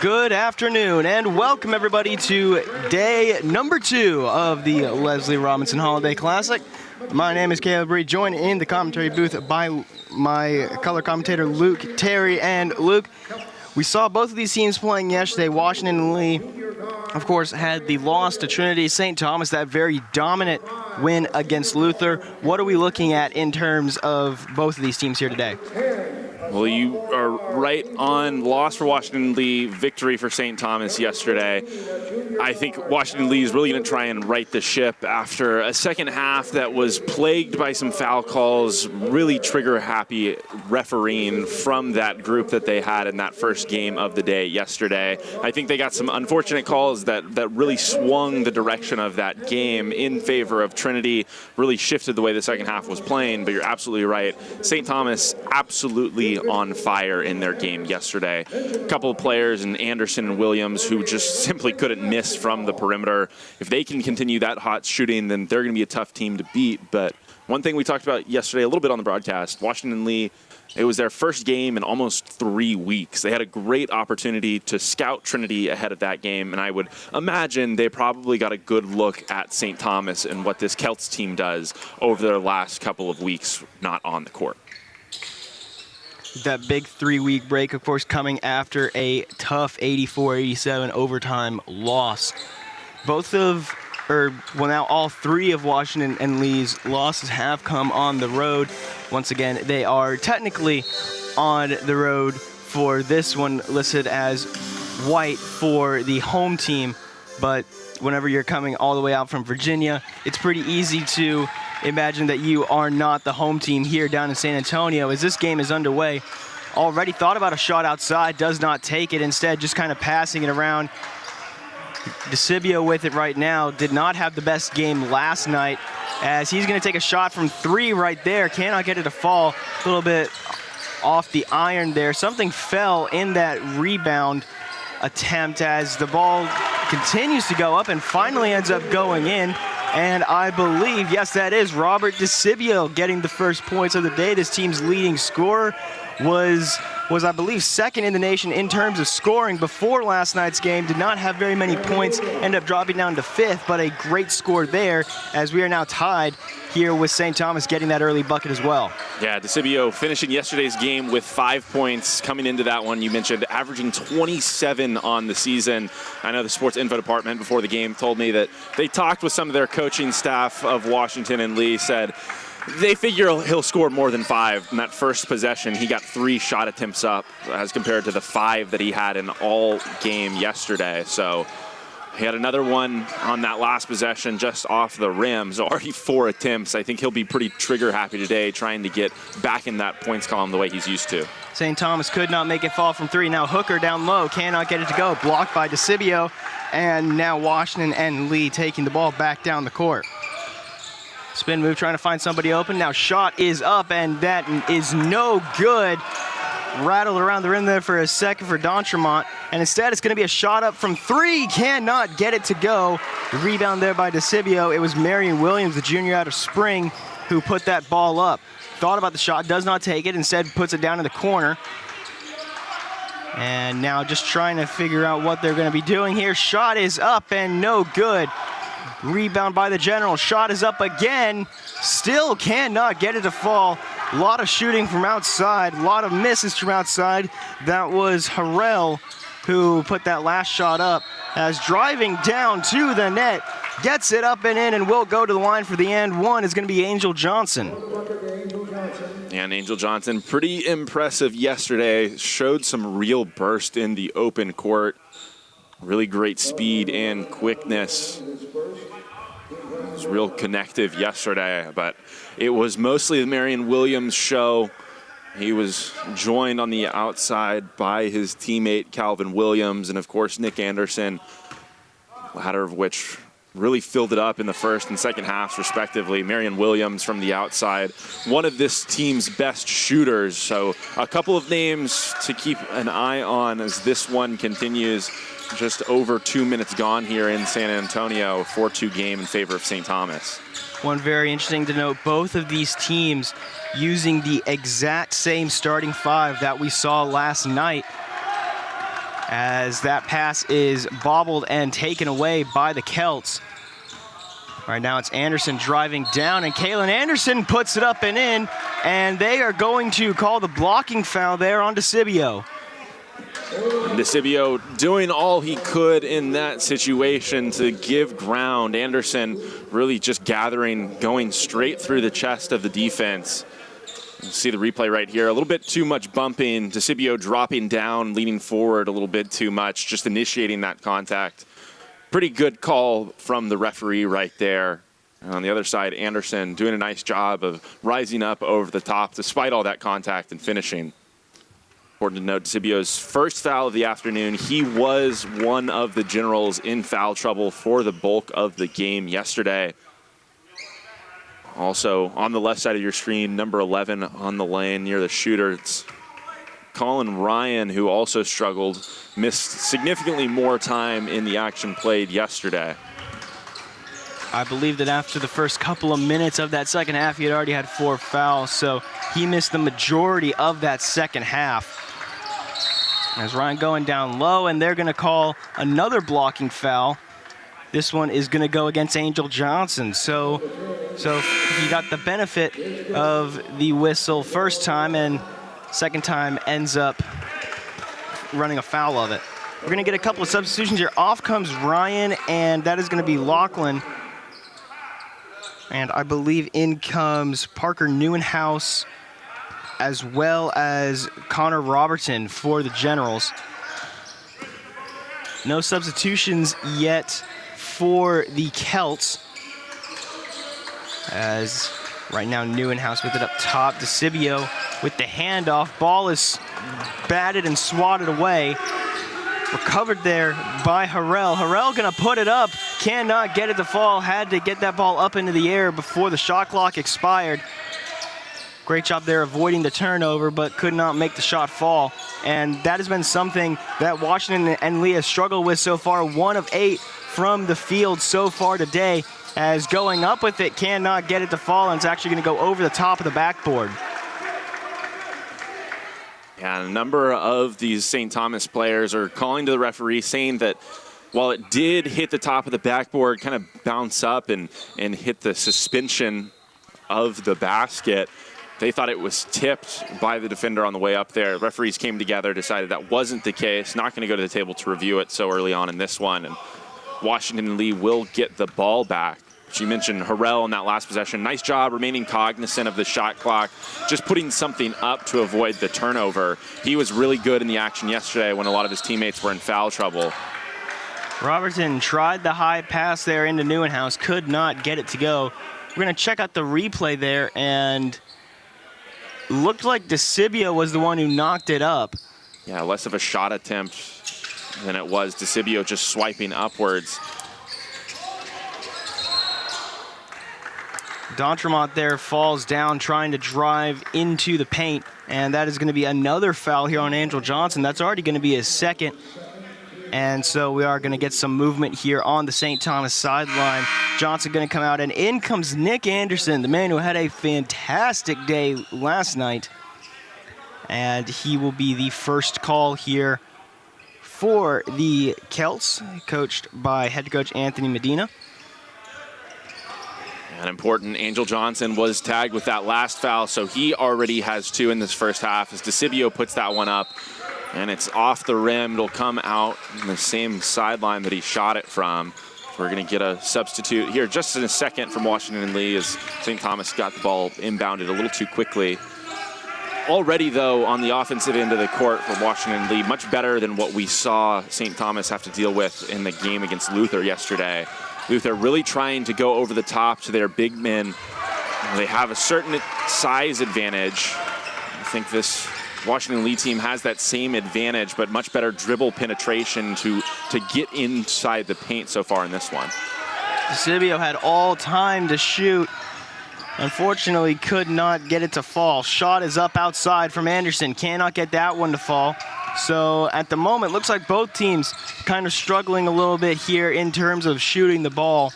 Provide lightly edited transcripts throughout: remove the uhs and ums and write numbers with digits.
Good afternoon and welcome everybody to day number 2 of the Leslie Robinson Holiday Classic. My name is Caleb Reed, joined in the commentary booth by my color commentator Luke Terry. And Luke, we saw both of these teams playing yesterday. Washington and Lee, of course, had the loss to Trinity. St. Thomas, that very dominant win against Luther. What are we looking at in terms of both of these teams here today? Well, you are right on. Loss for Washington Lee, victory for St. Thomas yesterday. I think Washington Lee is really going to try and right the ship after a second half that was plagued by some foul calls, really trigger-happy refereeing from that group that they had in that first game of the day yesterday. I think they got some unfortunate calls that really swung the direction of that game in favor of Trinity, really shifted the way the second half was playing, but you're absolutely right. St. Thomas absolutely on fire in their game yesterday. A couple of players, and Anderson and Williams, who just simply couldn't miss from the perimeter. If they can continue that hot shooting, then they're going to be a tough team to beat. But one thing we talked about yesterday a little bit on the broadcast, Washington Lee, it was their first game in almost 3 weeks. They had a great opportunity to scout Trinity ahead of that game, and I would imagine they probably got a good look at St. Thomas and what this Celts team does over their last couple of weeks not on the court. That big 3-week break, of course, coming after a tough 84-87 overtime loss. Now all 3 of Washington and Lee's losses have come on the road. Once again, they are technically on the road for this one, listed as white for the home team. But whenever you're coming all the way out from Virginia, it's pretty easy to imagine that you are not the home team here down in San Antonio. As this game is underway, already thought about a shot outside, does not take it, instead just kind of passing it around. DeCibio with it right now, did not have the best game last night, as he's going to take a shot from 3 right there, cannot get it to fall. A little bit off the iron there. Something fell in that rebound attempt as the ball continues to go up and finally ends up going in. And I believe, yes, that is Robert DeCibio getting the first points of the day. This team's leading scorer was I believe, second in the nation in terms of scoring before last night's game. Did not have very many points, ended up dropping down to 5th, but a great score there, as we are now tied here with St. Thomas getting that early bucket as well. Yeah, DeCibio finishing yesterday's game with 5 points. Coming into that one, you mentioned averaging 27 on the season. I know the sports info department before the game told me that they talked with some of their coaching staff of Washington and Lee, said they figure he'll score more than 5. In that first possession, he got 3 shot attempts up as compared to the 5 that he had in all game yesterday. So he had another one on that last possession just off the rim. So already 4 attempts. I think he'll be pretty trigger happy today, trying to get back in that points column the way he's used to. St. Thomas could not make it fall from 3. Now Hooker down low, cannot get it to go. Blocked by DeCibio. And now Washington and Lee taking the ball back down the court. Spin move, trying to find somebody open. Now shot is up, and that is no good. Rattled around the rim there for a second for D'Entremont, and instead it's going to be a shot up from 3. Cannot get it to go. The rebound there by DeCibio. It was Marion Williams, the junior out of Spring, who put that ball up. Thought about the shot, does not take it, instead puts it down in the corner. And now just trying to figure out what they're going to be doing here. Shot is up and no good. Rebound by the General. Shot is up again. Still cannot get it to fall. A lot of shooting from outside. A lot of misses from outside. That was Harrell who put that last shot up, as driving down to the net. Gets it up and in, and will go to the line for the and one is going to be Angel Johnson. And Angel Johnson, pretty impressive yesterday. Showed some real burst in the open court. Really great speed and quickness. It was real connective yesterday, but it was mostly the Marion Williams show. He was joined on the outside by his teammate Calvin Williams and, of course, Nick Anderson, latter of which really filled it up in the first and second halves, respectively. Marion Williams from the outside, one of this team's best shooters. So a couple of names to keep an eye on as this one continues. Just over 2 minutes gone here in San Antonio, 4-2 game in favor of St. Thomas. One very interesting to note, both of these teams using the exact same starting 5 that we saw last night. as that pass is bobbled and taken away by the Celts. Right now it's Anderson driving down, and Kalen Anderson puts it up and in, and they are going to call the blocking foul there on DeCibio. DeCibio doing all he could in that situation to give ground. Anderson really just gathering, going straight through the chest of the defense. You see the replay right here. A little bit too much bumping. DeCibio dropping down, leaning forward a little bit too much, just initiating that contact. Pretty good call from the referee right there. And on the other side, Anderson doing a nice job of rising up over the top despite all that contact and finishing. Important to note, DeCibio's first foul of the afternoon. He was one of the generals in foul trouble for the bulk of the game yesterday. Also, on the left side of your screen, number 11 on the lane near the shooter. It's Colin Ryan, who also struggled, missed significantly more time in the action played yesterday. I believe that after the first couple of minutes of that second half, he had already had 4 fouls, so he missed the majority of that second half. As Ryan going down low, and they're going to call another blocking foul. This one is going to go against Angel Johnson. So he got the benefit of the whistle first time, and second time ends up running a foul of it. We're going to get a couple of substitutions here. Off comes Ryan, and that is going to be Lachlan. And I believe in comes Parker Neuenhaus, as well as Connor Robertson for the Generals. No substitutions yet for the Celts, as right now Neuenhaus with it up top. DeCibio with the handoff. Ball is batted and swatted away. Recovered there by Harrell. Harrell gonna put it up. Cannot get it to fall. Had to get that ball up into the air before the shot clock expired. Great job there avoiding the turnover, but could not make the shot fall. And that has been something that Washington and Lee has struggled with so far. 1 of 8 from the field so far today, as going up with it, cannot get it to fall, and it's actually going to go over the top of the backboard. Yeah, a number of these St. Thomas players are calling to the referee, saying that while it did hit the top of the backboard, kind of bounce up and hit the suspension of the basket, they thought it was tipped by the defender on the way up there. Referees came together, decided that wasn't the case. Not going to go to the table to review it so early on in this one. And Washington and Lee will get the ball back. She mentioned Harrell in that last possession. Nice job remaining cognizant of the shot clock, just putting something up to avoid the turnover. He was really good in the action yesterday when a lot of his teammates were in foul trouble. Robertson tried the high pass there into Neuenhaus, could not get it to go. We're going to check out the replay there, and looked like DeCibio was the one who knocked it up. Yeah, less of a shot attempt than it was DeCibio just swiping upwards. D'Entremont there falls down trying to drive into the paint, and that is going to be another foul here on Angel Johnson. That's already going to be his second. And so we are going to get some movement here on the St. Thomas sideline. Johnson going to come out, and in comes Nick Anderson, the man who had a fantastic day last night. And he will be the first call here for the Celts, coached by head coach Anthony Medina. And important, Angel Johnson was tagged with that last foul, so he already has 2 in this first half as DeCibio puts that one up. And it's off the rim. It'll come out in the same sideline that he shot it from. We're going to get a substitute here just in a second from Washington and Lee as St. Thomas got the ball inbounded a little too quickly. Already, though, on the offensive end of the court for Washington and Lee, much better than what we saw St. Thomas have to deal with in the game against Luther yesterday. Luther really trying to go over the top to their big men. They have a certain size advantage. I think this Washington Lee team has that same advantage, but much better dribble penetration to get inside the paint so far in this one. DeCibio had all time to shoot. Unfortunately, could not get it to fall. Shot is up outside from Anderson. Cannot get that one to fall. So at the moment, looks like both teams kind of struggling a little bit here in terms of shooting the ball.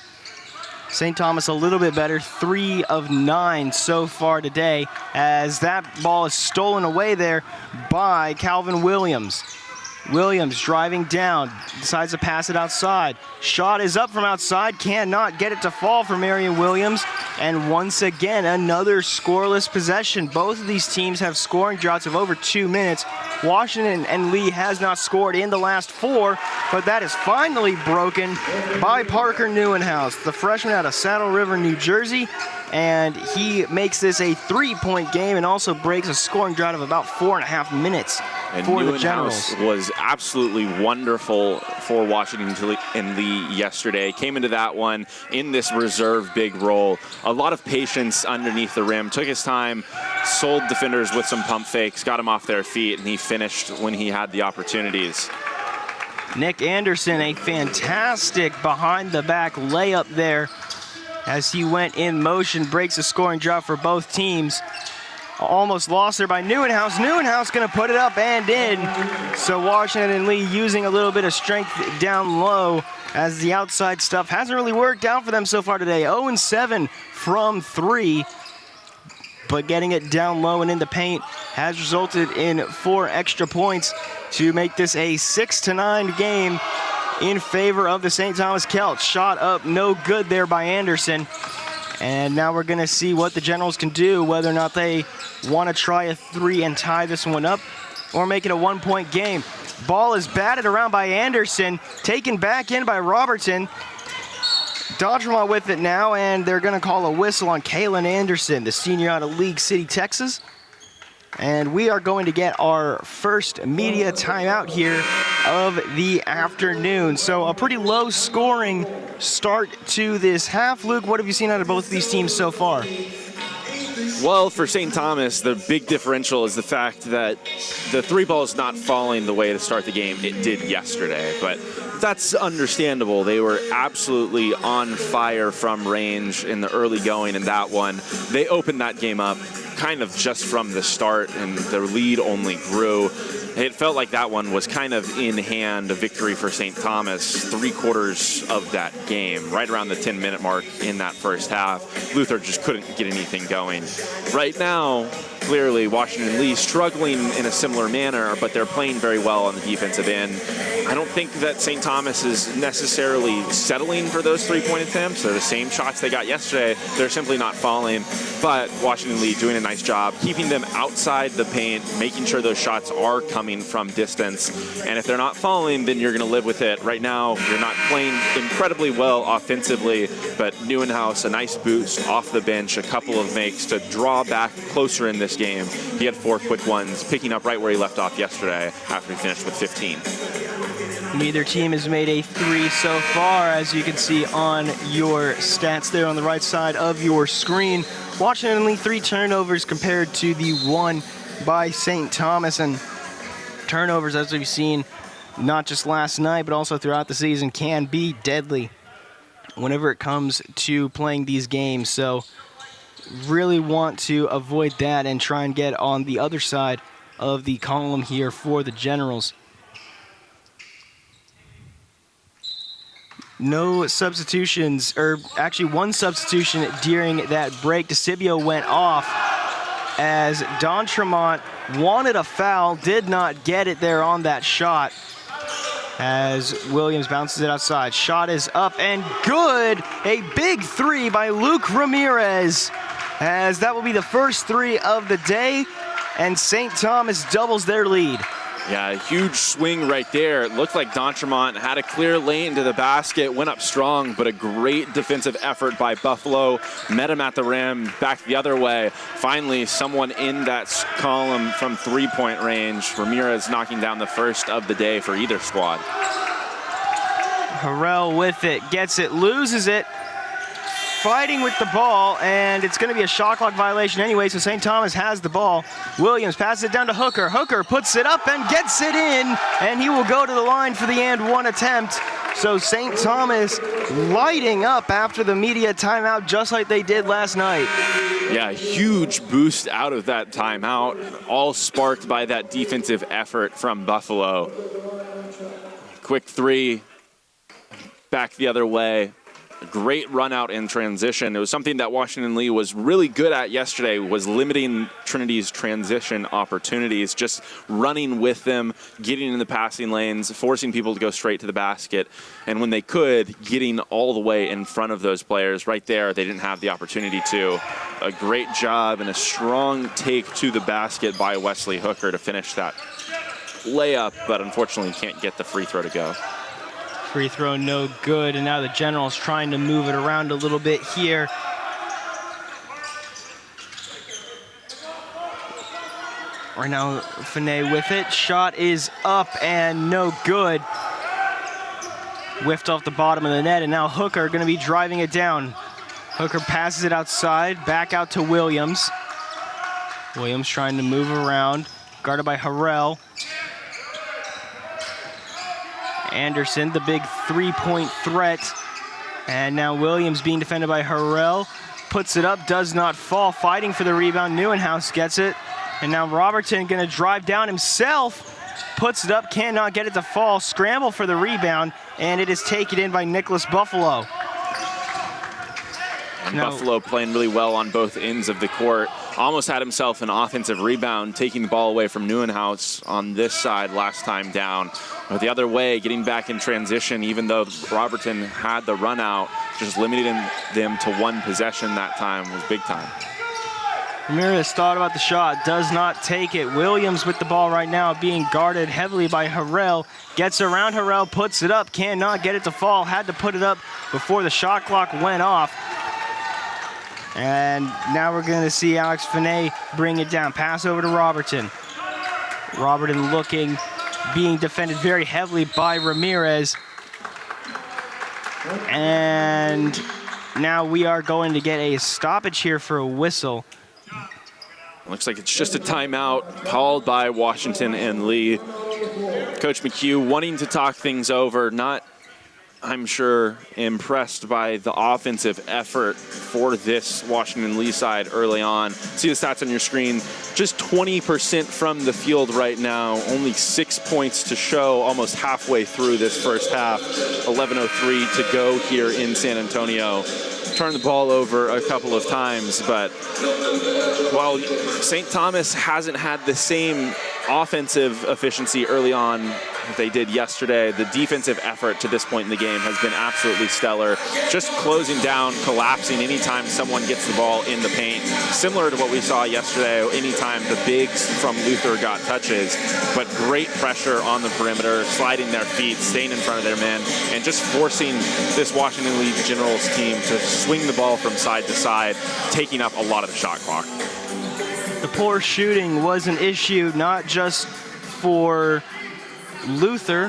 St. Thomas a little bit better, 3 of 9 so far today, as that ball is stolen away there by Calvin Williams. Williams driving down, decides to pass it outside. Shot is up from outside, cannot get it to fall for Marion Williams. And once again, another scoreless possession. Both of these teams have scoring droughts of over 2 minutes. Washington and Lee has not scored in the last 4, but that is finally broken by Parker Neuenhuis, the freshman out of Saddle River, New Jersey. And he makes this a 3-point game and also breaks a scoring drought of about 4.5 minutes for the Generals. Was absolutely wonderful for Washington and Lee yesterday. Came into that one in this reserve big role. A lot of patience underneath the rim. Took his time, sold defenders with some pump fakes, got him off their feet, and he finished when he had the opportunities. Nick Anderson, a fantastic behind-the-back layup there as he went in motion, breaks a scoring drought for both teams. Almost lost there by Neuenhuis. Neuenhuis going to put it up and in. So Washington and Lee using a little bit of strength down low as the outside stuff hasn't really worked out for them so far today. 0-7 from 3. But getting it down low and in the paint has resulted in 4 extra points to make this a 6-9 game in favor of the St. Thomas Celts. Shot up, no good there by Anderson. And now we're going to see what the Generals can do, whether or not they want to try a 3 and tie this one up or make it a 1-point game. Ball is batted around by Anderson, taken back in by Robertson. D'Entremont with it now, and they're going to call a whistle on Kalen Anderson, the senior out of League City, Texas. And we are going to get our first media timeout here of the afternoon. So a pretty low scoring start to this half. Luke, what have you seen out of both of these teams so far? Well, for St. Thomas, the big differential is the fact that the 3 ball is not falling the way to start the game it did yesterday. But that's understandable. They were absolutely on fire from range in the early going in that one. They opened that game up kind of just from the start, and their lead only grew. It felt like that one was kind of in hand, a victory for St. Thomas, 3/4 of that game, right around the 10-minute mark in that first half. Luther just couldn't get anything going. Right now, clearly, Washington Lee struggling in a similar manner, but they're playing very well on the defensive end. I don't think that St. Thomas is necessarily settling for those 3-point attempts. They're the same shots they got yesterday. They're simply not falling. But Washington Lee doing a nice job, keeping them outside the paint, making sure those shots are coming from distance. And if they're not falling, then you're going to live with it. Right now, you're not playing incredibly well offensively, but Neuenhuis, a nice boost off the bench, a couple of makes to draw back closer in this game. He had 4 quick ones, picking up right where he left off yesterday after he finished with 15. Neither team has made a 3 so far, as you can see on your stats there on the right side of your screen. Washington Lee 3 turnovers compared to the 1 by St. Thomas. And turnovers, as we've seen, not just last night, but also throughout the season, can be deadly whenever it comes to playing these games. So really want to avoid that and try and get on the other side of the column here for the Generals. No substitutions, or actually 1 substitution during that break. DeCibio went off as D'Entremont wanted a foul, did not get it there on that shot as Williams bounces it outside. Shot is up and good. A big 3 by Luke Ramirez, as that will be the first 3 of the day, and St. Thomas doubles their lead. Yeah, a huge swing right there. It looked like D'Entremont had a clear lane to the basket, went up strong, but a great defensive effort by Buffalo. Met him at the rim, back the other way. Finally, someone in that column from 3-point range. Ramirez knocking down the first of the day for either squad. Harrell with it, gets it, loses it. Fighting with the ball, and it's going to be a shot clock violation anyway, so St. Thomas has the ball. Williams passes it down to Hooker. Hooker puts it up and gets it in, and he will go to the line for the and 1 attempt. So St. Thomas lighting up after the media timeout, just like they did last night. Yeah, huge boost out of that timeout, all sparked by that defensive effort from Buffalo. Quick 3, back the other way. great run out in transition. It was something that Washington Lee was really good at yesterday, was limiting Trinity's transition opportunities, just running with them, getting in the passing lanes, forcing people to go straight to the basket. And when they could, getting all the way in front of those players. Right there, they didn't have the opportunity to. A great job and a strong take to the basket by Wesley Hooker to finish that layup, but unfortunately can't get the free throw to go. Free throw no good, and now the Generals trying to move it around a little bit here. Right now, Finney with it. Shot is up and no good. Whiffed off the bottom of the net, and now Hooker going to be driving it down. Hooker passes it outside, back out to Williams. Williams trying to move around, guarded by Harrell. Anderson, the big three-point threat. And now Williams being defended by Harrell. Puts it up, does not fall. Fighting for the rebound. Neuenhaus gets it. And now Robertson going to drive down himself. Puts it up, cannot get it to fall. Scramble for the rebound. And it is taken in by Nicholas Buffalo. And Buffalo playing really well on both ends of the court. Almost had himself an offensive rebound, taking the ball away from Neuenhaus on this side last time down. But the other way, getting back in transition, even though Robertson had the run out, just limiting them to one possession that time was big time. Ramirez thought about the shot, does not take it. Williams with the ball right now, being guarded heavily by Harrell. Gets around Harrell, puts it up, cannot get it to fall. Had to put it up before the shot clock went off. And now we're going to see Alex Finney bring it down. Pass over to Robertson. Robertson looking, being defended very heavily by Ramirez. And now we are going to get a stoppage here for a whistle. Looks like it's just a timeout called by Washington and Lee. Coach McHugh wanting to talk things over, not, I'm sure, impressed by the offensive effort for this Washington Lee side early on. See the stats on your screen. Just 20% from the field right now. Only 6 points to show almost halfway through this first half. 11:03 to go here in San Antonio. Turned the ball over a couple of times, but while St. Thomas hasn't had the same offensive efficiency early on that they did yesterday, the defensive effort to this point in the game has been absolutely stellar. Just closing down, collapsing anytime someone gets the ball in the paint. Similar to what we saw yesterday, anytime the bigs from Luther got touches, but great pressure on the perimeter, sliding their feet, staying in front of their men, and just forcing this Washington Lee Generals team to swing the ball from side to side, taking up a lot of the shot clock. The poor shooting was an issue, not just for Luther,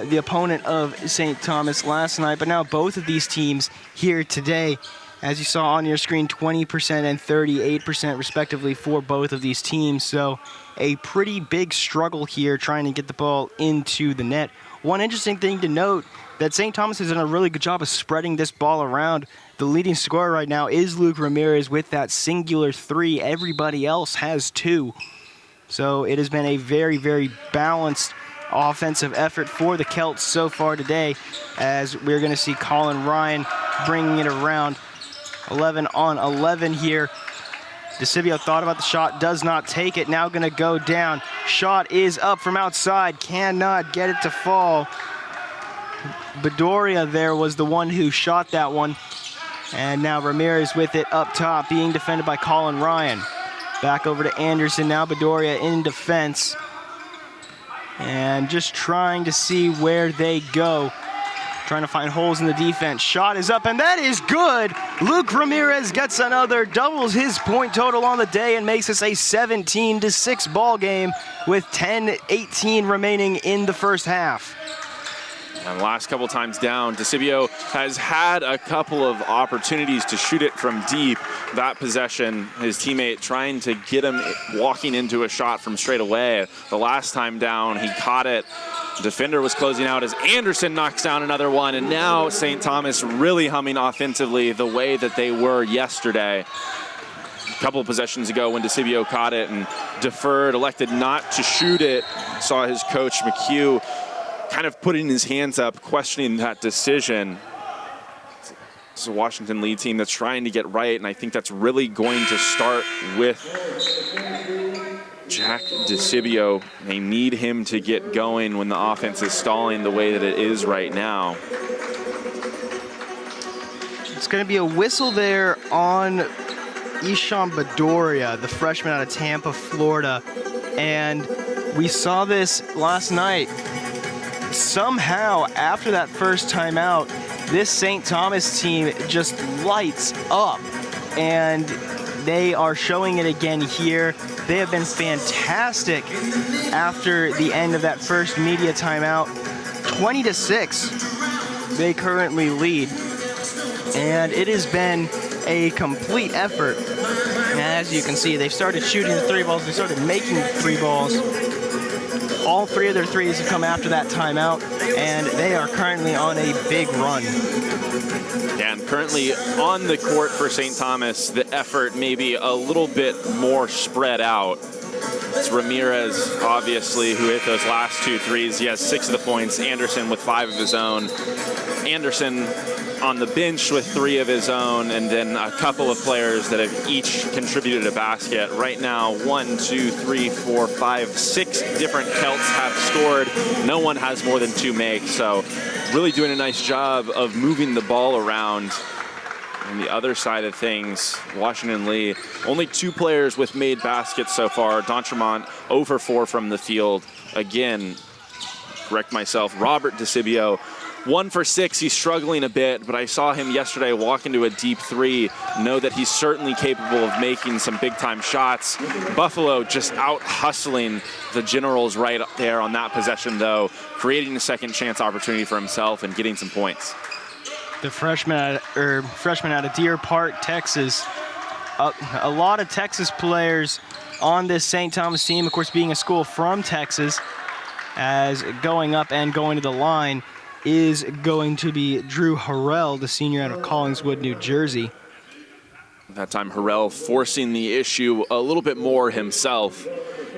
the opponent of St. Thomas last night, but now both of these teams here today. As you saw on your screen, 20% and 38% respectively for both of these teams. So a pretty big struggle here trying to get the ball into the net. One interesting thing to note, that St. Thomas has done a really good job of spreading this ball around. The leading scorer right now is Luke Ramirez with that singular 3. Everybody else has 2. So it has been a very, very balanced offensive effort for the Celts so far today, as we're going to see Colin Ryan bringing it around. 11 on 11 here. DeCivio thought about the shot, does not take it, now going to go down. Shot is up from outside, cannot get it to fall. Bedoria there was the one who shot that one. And now Ramirez with it up top, being defended by Colin Ryan. Back over to Anderson, now Bedoria in defense. And just trying to see where they go. Trying to find holes in the defense. Shot is up, and that is good. Luke Ramirez gets another, doubles his point total on the day, and makes this a 17-6 ball game with 10:18 remaining in the first half. And the last couple times down, DeCivio has had a couple of opportunities to shoot it from deep. That possession, his teammate trying to get him walking into a shot from straight away. The last time down, he caught it. Defender was closing out as Anderson knocks down another one, and now St. Thomas really humming offensively the way that they were yesterday. A couple of possessions ago when DeCivio caught it and deferred, elected not to shoot it, saw his coach McHugh kind of putting his hands up, questioning that decision. It's a Washington Lee team that's trying to get right, and I think that's really going to start with Jack DeCibio. They need him to get going when the offense is stalling the way that it is right now. It's going to be a whistle there on Ishan Bedoria, the freshman out of Tampa, Florida. And we saw this last night. Somehow, after that first timeout, this St. Thomas team just lights up. And they are showing it again here. They have been fantastic after the end of that first media timeout. 20-6, they currently lead. And it has been a complete effort. And as you can see, they've started shooting the three balls. They started making three balls. All three of their threes have come after that timeout, and they are currently on a big run. Yeah, and currently on the court for St. Thomas, the effort may be a little bit more spread out. It's Ramirez, obviously, who hit those last two threes. He has 6 of the points. Anderson with 5 of his own. Anderson on the bench with 3 of his own, and then a couple of players that have each contributed a basket. Right now, 1, 2, 3, 4, 5, 6 different Celts have scored. No one has more than 2 makes, so really doing a nice job of moving the ball around. On the other side of things, Washington Lee, only 2 players with made baskets so far. D'Entremont 0 for 4 from the field. Again, correct myself, Robert DeCibio 1 for 6. He's struggling a bit, but I saw him yesterday walk into a deep 3. Know that he's certainly capable of making some big-time shots. Buffalo just out hustling the Generals right up there on that possession, though, creating a second chance opportunity for himself and getting some points. The freshman out of Deer Park, Texas. A lot of Texas players on this St. Thomas team, of course, being a school from Texas, as going up and going to the line is going to be Drew Harrell, the senior out of Collingswood, New Jersey. That time, Harrell forcing the issue a little bit more himself.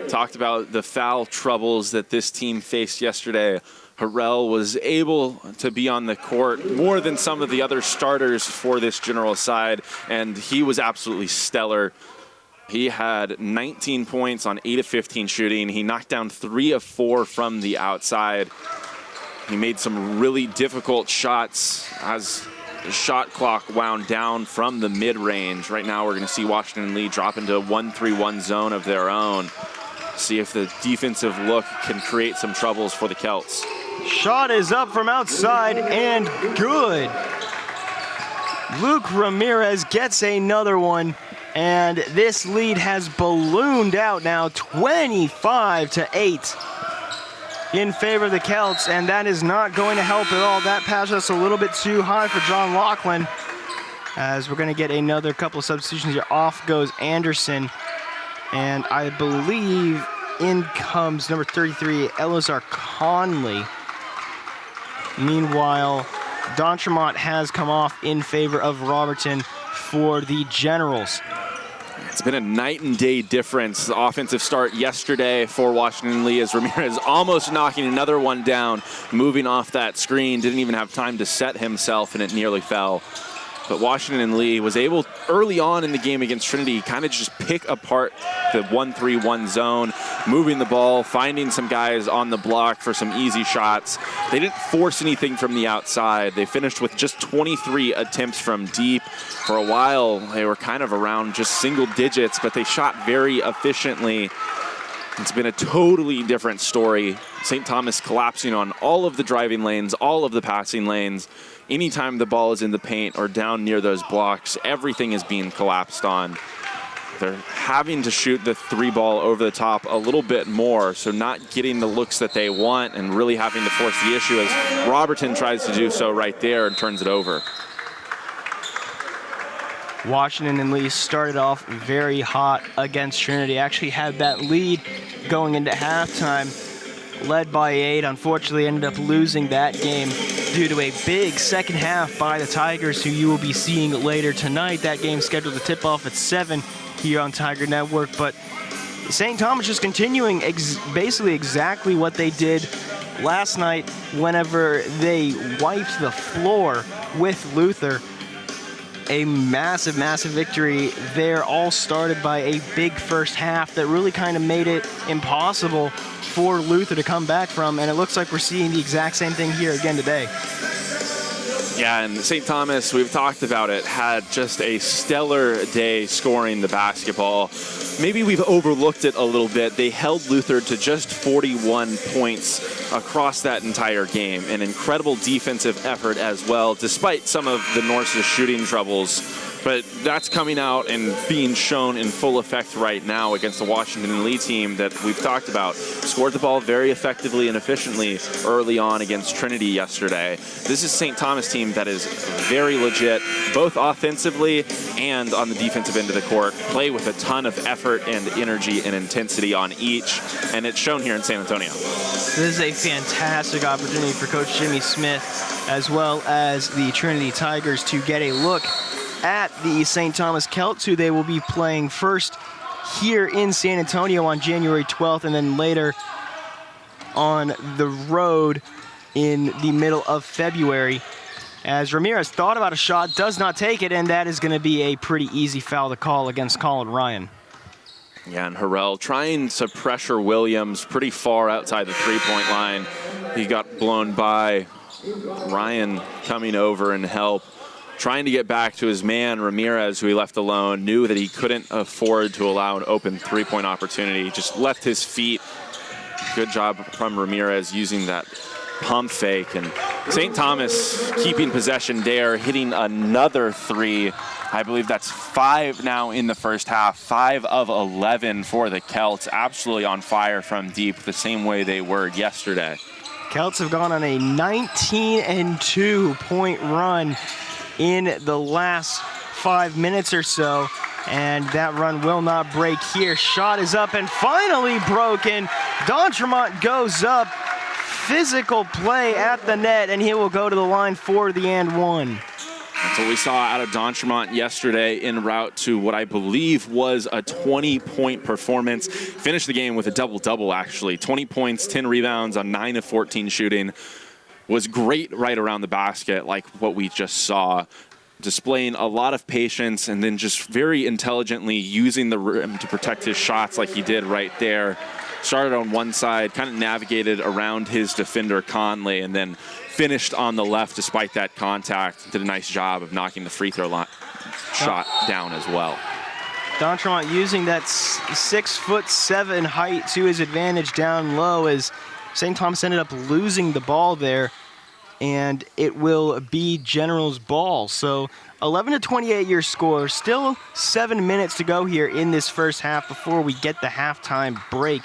Talked about the foul troubles that this team faced yesterday. Harrell was able to be on the court more than some of the other starters for this General side, and he was absolutely stellar. He had 19 points on 8 of 15 shooting. He knocked down 3 of 4 from the outside. He made some really difficult shots as the shot clock wound down from the mid-range. Right now we're going to see Washington Lee drop into a 1-3-1 zone of their own. See if the defensive look can create some troubles for the Celts. Shot is up from outside and good. Luke Ramirez gets another one, and this lead has ballooned out now 25-8 in favor of the Celts, and that is not going to help at all. That pass was a little bit too high for John Laughlin, as we're going to get another couple of substitutions here. Off goes Anderson, and I believe in comes number 33, Elazar Conley. Meanwhile, D'Entremont has come off in favor of Robertson for the Generals. It's been a night and day difference. The offensive start yesterday for Washington Lee as Ramirez almost knocking another one down, moving off that screen, didn't even have time to set himself, and it nearly fell. But Washington Lee was able, early on in the game against Trinity, kind of just pick apart the 1-3-1 zone, moving the ball, finding some guys on the block for some easy shots. They didn't force anything from the outside. They finished with just 23 attempts from deep. For a while, they were kind of around just single digits, but they shot very efficiently. It's been a totally different story. St. Thomas collapsing on all of the driving lanes, all of the passing lanes. Anytime the ball is in the paint or down near those blocks, everything is being collapsed on. They're having to shoot the 3 ball over the top a little bit more, so not getting the looks that they want and really having to force the issue as Robertson tries to do so right there and turns it over. Washington and Lee started off very hot against Trinity. Actually had that lead going into halftime, led by 8. Unfortunately, ended up losing that game due to a big second half by the Tigers, who you will be seeing later tonight. That game scheduled to tip off at 7 here on Tiger Network. But St. Thomas just continuing basically exactly what they did last night whenever they wiped the floor with Luther. A massive, massive victory there, all started by a big first half that really kind of made it impossible for Luther to come back from, and it looks like we're seeing the exact same thing here again today. Yeah, and St. Thomas, we've talked about it, had just a stellar day scoring the basketball. Maybe we've overlooked it a little bit. They held Luther to just 41 points across that entire game. An incredible defensive effort as well, despite some of the Norse's shooting troubles. But that's coming out and being shown in full effect right now against the Washington Lee team that we've talked about. Scored the ball very effectively and efficiently early on against Trinity yesterday. This is St. Thomas team that is very legit, both offensively and on the defensive end of the court. Play with a ton of effort and energy and intensity on each, and it's shown here in San Antonio. This is a fantastic opportunity for Coach Jimmy Smith, as well as the Trinity Tigers, to get a look at the St. Thomas Celts, who they will be playing first here in San Antonio on January 12th, and then later on the road in the middle of February. As Ramirez thought about a shot, does not take it, and that is going to be a pretty easy foul to call against Colin Ryan. Yeah, and Harrell trying to pressure Williams pretty far outside the three-point line. He got blown by. Ryan coming over and help. Trying to get back to his man, Ramirez, who he left alone, knew that he couldn't afford to allow an open three-point opportunity. Just left his feet. Good job from Ramirez using that pump fake. And St. Thomas keeping possession there, hitting another three. I believe that's 5 now in the first half. 5 of 11 for the Celts. Absolutely on fire from deep, the same way they were yesterday. Celts have gone on a 19-2 point run in the last 5 minutes or so, and that run will not break here. Shot is up and finally broken. D'Entremont goes up. Physical play at the net, and he will go to the line for the and one. That's what we saw out of D'Entremont yesterday en route to what I believe was a 20-point performance. Finished the game with a double-double, actually. 20 points, 10 rebounds on 9 of 14 shooting. Was great right around the basket, like what we just saw. Displaying a lot of patience and then just very intelligently using the rim to protect his shots like he did right there. Started on one side, kind of navigated around his defender Conley, and then finished on the left despite that contact. Did a nice job of knocking the free throw line shot down as well. D'Entremont using that 6'7" height to his advantage down low, as St. Thomas ended up losing the ball there, and it will be General's ball. So 11-28 your score. Still 7 minutes to go here in this first half before we get the halftime break.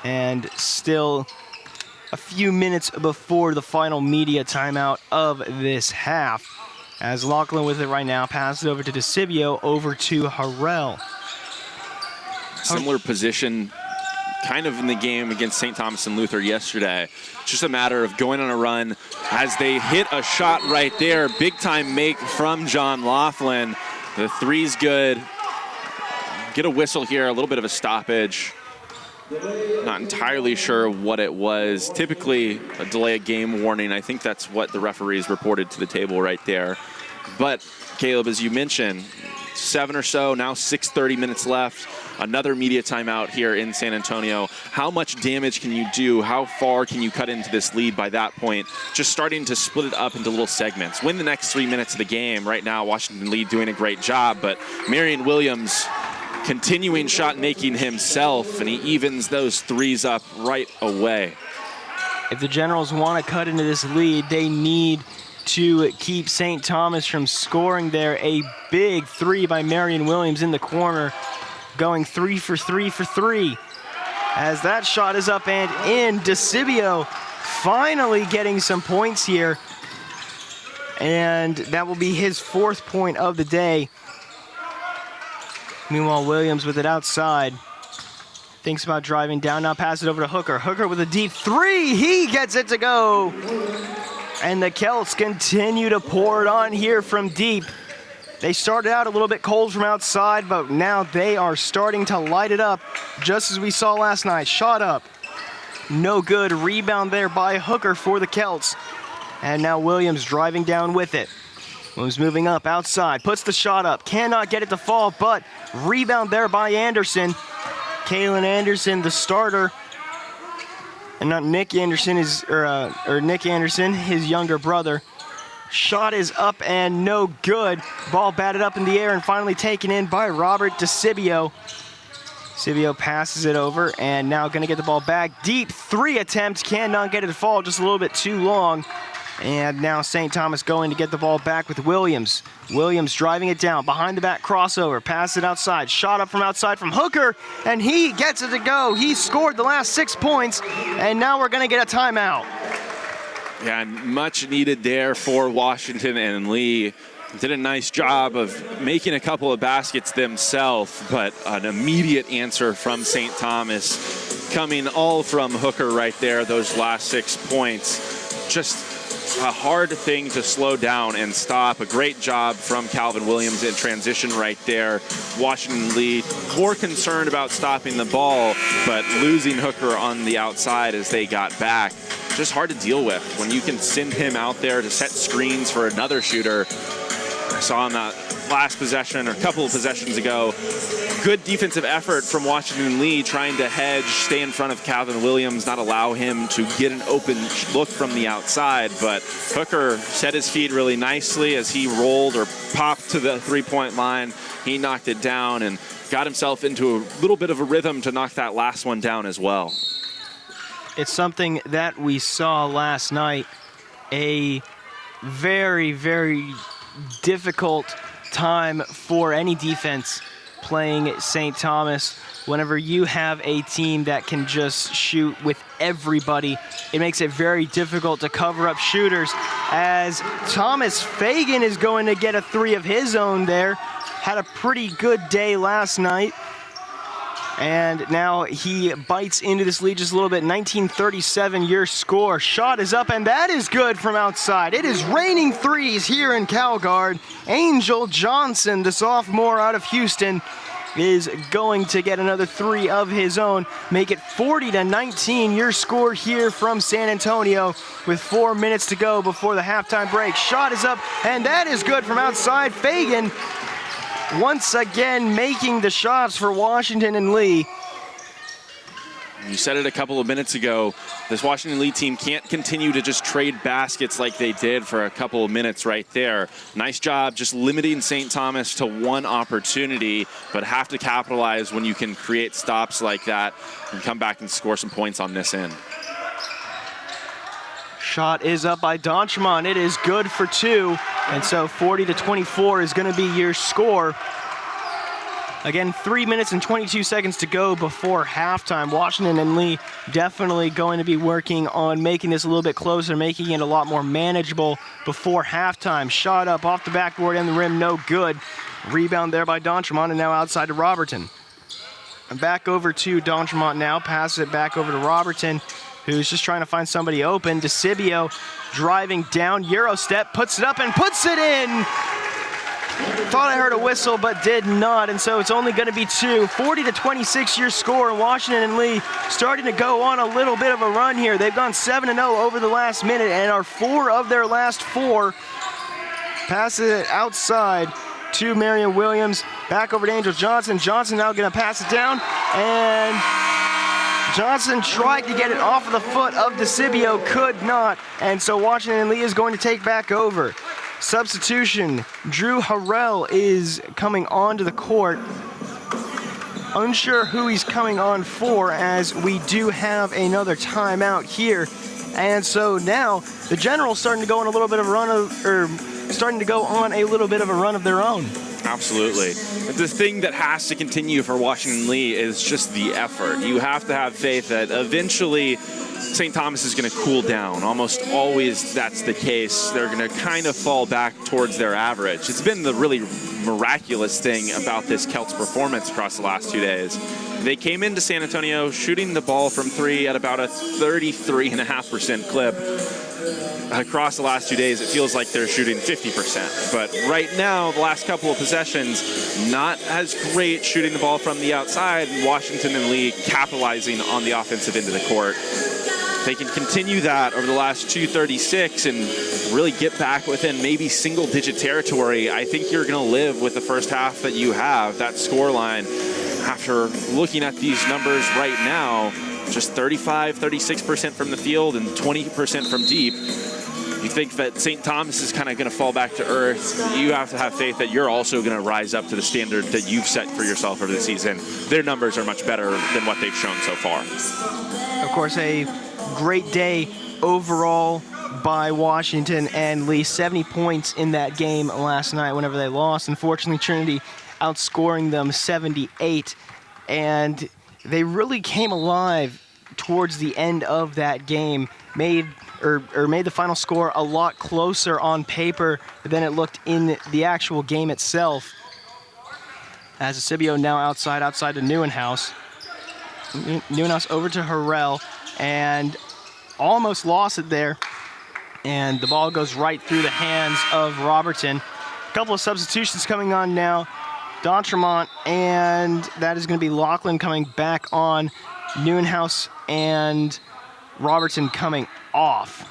And still a few minutes before the final media timeout of this half. As Lachlan with it right now, passes over to DeCivio, over to Harrell. Similar position kind of in the game against St. Thomas and Luther yesterday. Just a matter of going on a run as they hit a shot right there. Big time make from John Laughlin. The three's good. Get a whistle here, a little bit of a stoppage. Not entirely sure what it was. Typically a delay of game warning. I think that's what the referees reported to the table right there. But Caleb, as you mentioned, 7 or so, now 6:30 minutes left. Another media timeout here in San Antonio. How much damage can you do? How far can you cut into this lead by that point? Just starting to split it up into little segments. Win the next 3 minutes of the game. Right now, Washington Lee doing a great job, but Marion Williams continuing shot making himself, and he evens those threes up right away. If the Generals want to cut into this lead, they need to keep St. Thomas from scoring there. A big three by Marion Williams in the corner, going 3 for 3 for 3. As that shot is up and in, DeCivio finally getting some points here. And that will be his 4th point of the day. Meanwhile, Williams with it outside. Thinks about driving down, now pass it over to Hooker. Hooker with a deep three, he gets it to go. And the Celts continue to pour it on here from deep. They started out a little bit cold from outside, but now they are starting to light it up, just as we saw last night. Shot up, no good. Rebound there by Hooker for the Celts. And now Williams driving down with it. Williams moving up outside, puts the shot up, cannot get it to fall, but rebound there by Anderson. Kalen Anderson, the starter, and not Nick Anderson, Nick Anderson, his younger brother. Shot is up and no good. Ball batted up in the air and finally taken in by Robert DeCibio. DeCibio passes it over and now going to get the ball back. Deep 3 attempts, cannot get it to fall, just a little bit too long. And now St. Thomas going to get the ball back with Williams. Williams driving it down, behind the back crossover, pass it outside, shot up from outside from Hooker, and he gets it to go. He scored the last 6 points, and now we're going to get a timeout. Yeah, much needed there for Washington, and Lee did a nice job of making a couple of baskets themselves, but an immediate answer from St. Thomas coming all from Hooker right there, those last 6 points. Just a hard thing to slow down and stop. A great job from Calvin Williams in transition right there. Washington Lee more concerned about stopping the ball, but losing Hooker on the outside as they got back. Just hard to deal with when you can send him out there to set screens for another shooter. I saw in that last possession or a couple of possessions ago, good defensive effort from Washington Lee trying to hedge, stay in front of Calvin Williams, not allow him to get an open look from the outside. But Hooker set his feet really nicely as he rolled or popped to the three-point line. He knocked it down and got himself into a little bit of a rhythm to knock that last one down as well. It's something that we saw last night, a very, very difficult time for any defense playing St. Thomas. Whenever you have a team that can just shoot with everybody, it makes it very difficult to cover up shooters, as Thomas Fagan is going to get a 3 of his own there. Had a pretty good day last night, and now he bites into this lead just a little bit. 1937 your score. Shot is up, and that is good from outside. It is raining threes here in Calgard. Angel Johnson, the sophomore out of Houston, is going to get another 3 of his own. Make it 40-19 your score here from San Antonio with 4 minutes to go before the halftime break. Shot is up, and that is good from outside. Fagan once again making the shots for Washington and Lee. You said it a couple of minutes ago, this Washington Lee team can't continue to just trade baskets like they did for a couple of minutes right there. Nice job just limiting St. Thomas to 1 opportunity, but have to capitalize when you can create stops like that and come back and score some points on this end. Shot is up by Donchemont. It is good for 2. And so 40-24 is going to be your score. Again, 3 minutes and 22 seconds to go before halftime. Washington and Lee definitely going to be working on making this a little bit closer, making it a lot more manageable before halftime. Shot up off the backboard and the rim, no good. Rebound there by Donchemont, and now outside to Robertson. And back over to Donchemont now, passes it back over to Robertson, who's just trying to find somebody open. DeCibio driving down, Euro step, puts it up and puts it in. Thought I heard a whistle, but did not, and so it's only going to be 2. 40-26 your score. Washington and Lee starting to go on a little bit of a run here. They've gone 7-0 over the last minute and are 4 of their last 4. Passes it outside to Marion Williams. Back over to Angel Johnson. Johnson now going to pass it down, and Johnson tried to get it off of the foot of DeCibio, could not, and so Washington and Lee is going to take back over. Substitution, Drew Harrell is coming onto the court. Unsure who he's coming on for, as we do have another timeout here. And so now the Generals starting to go on a little bit of a run of their own. Absolutely. The thing that has to continue for Washington Lee is just the effort. You have to have faith that eventually St. Thomas is going to cool down. Almost always that's the case. They're going to kind of fall back towards their average. It's been the really miraculous thing about this Celts performance across the last 2 days. They came into San Antonio shooting the ball from 3 at about a 33.5% clip. Across the last 2 days, it feels like they're shooting 50%. But right now, the last couple of possessions, not as great shooting the ball from the outside. Washington and Lee capitalizing on the offensive end of the court. they can continue that over the last 2:36 and really get back within maybe single-digit territory, I think you're going to live with the first half that you have, that scoreline. After looking at these numbers right now, just 35, 36% from the field and 20% from deep, you think that St. Thomas is kind of going to fall back to earth. You have to have faith that you're also going to rise up to the standard that you've set for yourself over the season. Their numbers are much better than what they've shown so far. Of course, a great day overall by Washington and Lee. 70 points in that game last night whenever they lost. Unfortunately, Trinity outscoring them 78. And they really came alive towards the end of that game, made the final score a lot closer on paper than it looked in the actual game itself. As Desibio now outside to Neuenhaus. Neuenhaus over to Harrell and almost lost it there. And the ball goes right through the hands of Robertson. A couple of substitutions coming on now. D'Entremont, and that is going to be Lachlan coming back on. Neuenhaus and Robertson coming off.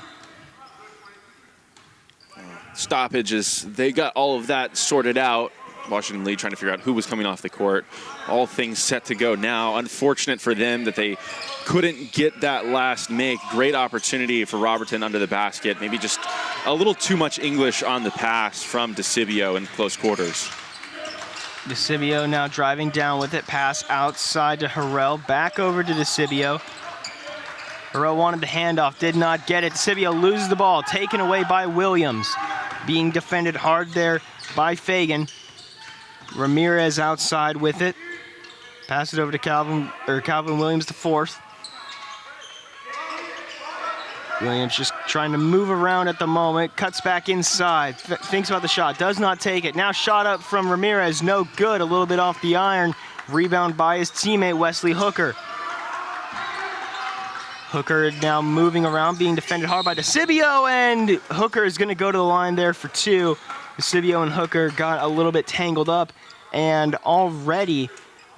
Stoppages, they got all of that sorted out. Washington Lee trying to figure out who was coming off the court. All things set to go now. Unfortunate for them that they couldn't get that last make. Great opportunity for Robertson under the basket. Maybe just a little too much English on the pass from Desibio in close quarters. Desibio now driving down with it. Pass outside to Harrell. Back over to Desibio. Harrell wanted the handoff, did not get it. Desibio loses the ball, taken away by Williams. Being defended hard there by Fagan. Ramirez outside with it. Pass it over to Calvin Williams, the fourth. Williams just trying to move around at the moment. Cuts back inside. Thinks about the shot. Does not take it. Now shot up from Ramirez. No good. A little bit off the iron. Rebound by his teammate, Wesley Hooker. Hooker now moving around, being defended hard by Desibio, and Hooker is going to go to the line there for two. Desibio and Hooker got a little bit tangled up, and already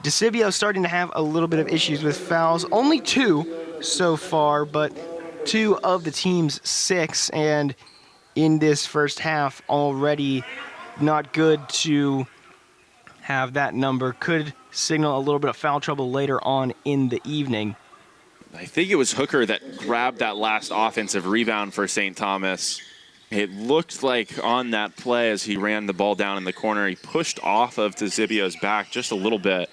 Desibio starting to have a little bit of issues with fouls. Only 2 so far, but 2 of the team's 6, and in this first half already not good to have that number. Could signal a little bit of foul trouble later on in the evening. I think it was Hooker that grabbed that last offensive rebound for St. Thomas. It looked like on that play as he ran the ball down in the corner, he pushed off of Desibio's back just a little bit.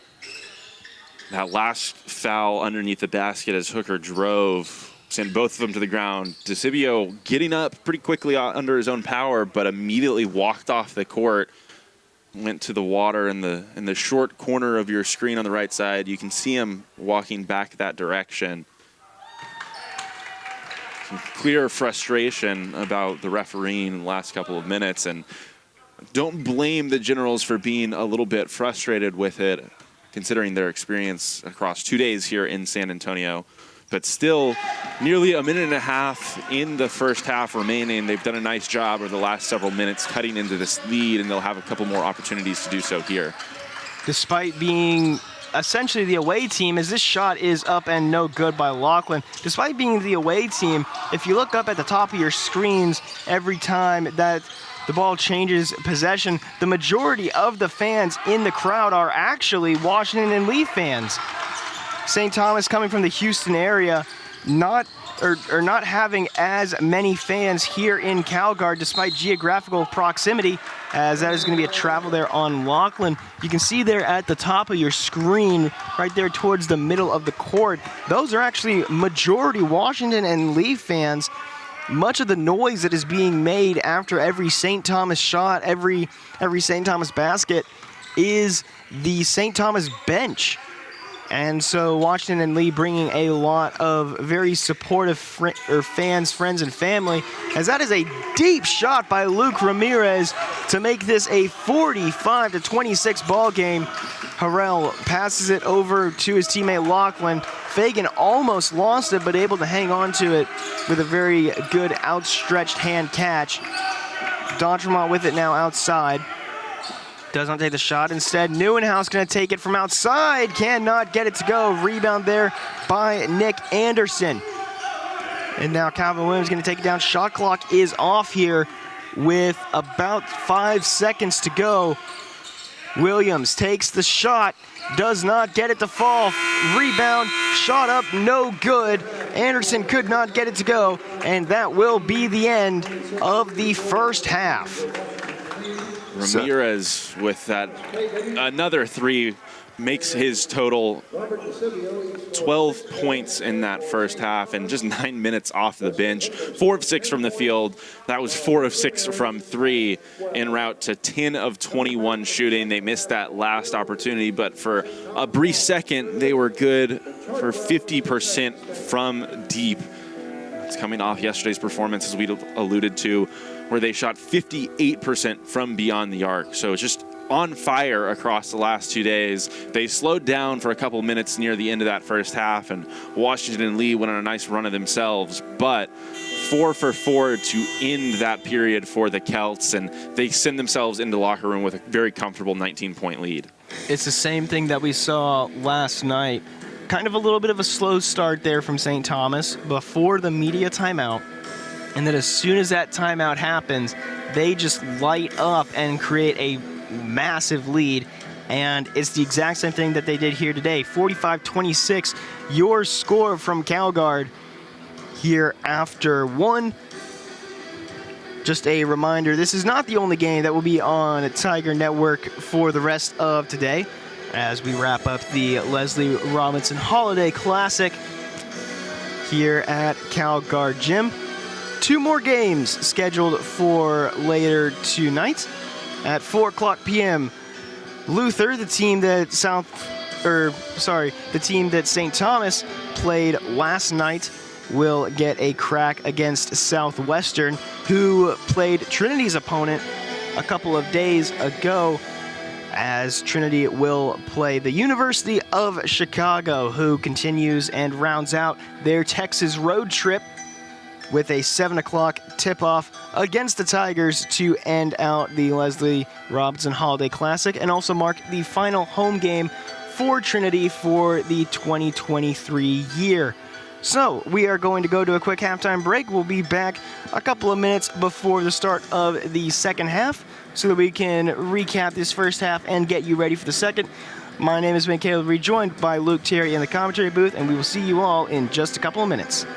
That last foul underneath the basket as Hooker drove, sent both of them to the ground. Desibio getting up pretty quickly under his own power, but immediately walked off the court, went to the water in the short corner of your screen on the right side. You can see him walking back that direction. Some clear frustration about the refereeing in the last couple of minutes, and don't blame the Generals for being a little bit frustrated with it, considering their experience across 2 days here in San Antonio. But still, nearly a minute and a half in the first half remaining. They've done a nice job over the last several minutes cutting into this lead, and they'll have a couple more opportunities to do so here. Despite being essentially the away team, as this shot is up and no good by Lachlan. Despite being the away team, if you look up at the top of your screens every time that the ball changes possession, the majority of the fans in the crowd are actually Washington and Lee fans. St. Thomas coming from the Houston area, not having as many fans here in CalGuard despite geographical proximity, as that is going to be a travel there on Lachlan. You can see there at the top of your screen, right there towards the middle of the court, those are actually majority Washington and Lee fans. Much of the noise that is being made after every St. Thomas shot, every St. Thomas basket, is the St. Thomas bench. And so Washington and Lee bringing a lot of very supportive fans, friends, and family, as that is a deep shot by Luke Ramirez to make this a 45-26 ball game. Harrell passes it over to his teammate Lachlan. Fagan almost lost it, but able to hang on to it with a very good outstretched hand catch. D'Entremont with it now outside. Does not take the shot. Instead, Neuenhaus going to take it from outside. Cannot get it to go. Rebound there by Nick Anderson. And now Calvin Williams going to take it down. Shot clock is off here with about 5 seconds to go. Williams takes the shot, does not get it to fall. Rebound, shot up, no good. Anderson could not get it to go, and that will be the end of the first half. Ramirez with that another three makes his total 12 points in that first half and just 9 minutes off the bench. 4 of 6 from the field. That was 4 of 6 from 3 en route to 10 of 21 shooting. They missed that last opportunity, but for a brief second, they were good for 50% from deep. It's coming off yesterday's performance, as we alluded to, where they shot 58% from beyond the arc. So it's just on fire across the last 2 days. They slowed down for a couple minutes near the end of that first half, and Washington and Lee went on a nice run of themselves, but 4 for 4 to end that period for the Celts, and they send themselves into the locker room with a very comfortable 19-point lead. It's the same thing that we saw last night. Kind of a little bit of a slow start there from St. Thomas before the media timeout, and then as soon as that timeout happens, they just light up and create a massive lead, and it's the exact same thing that they did here today. 45-26, your score from CalGuard here after one. Just a reminder, this is not the only game that will be on Tiger Network for the rest of today, as we wrap up the Leslie Robinson Holiday Classic here at CalGuard Gym. 2 more games scheduled for later tonight. At 4:00 p.m., Luther, the team that St. Thomas played last night, will get a crack against Southwestern, who played Trinity's opponent a couple of days ago, as Trinity will play the University of Chicago, who continues and rounds out their Texas road trip with a 7 o'clock tip-off against the Tigers to end out the Leslie Robinson Holiday Classic and also mark the final home game for Trinity for the 2023 year. So we are going to go to a quick halftime break. We'll be back a couple of minutes before the start of the second half so that we can recap this first half and get you ready for the second. My name is Ben Caleb, rejoined by Luke Terry in the commentary booth, and we will see you all in just a couple of minutes.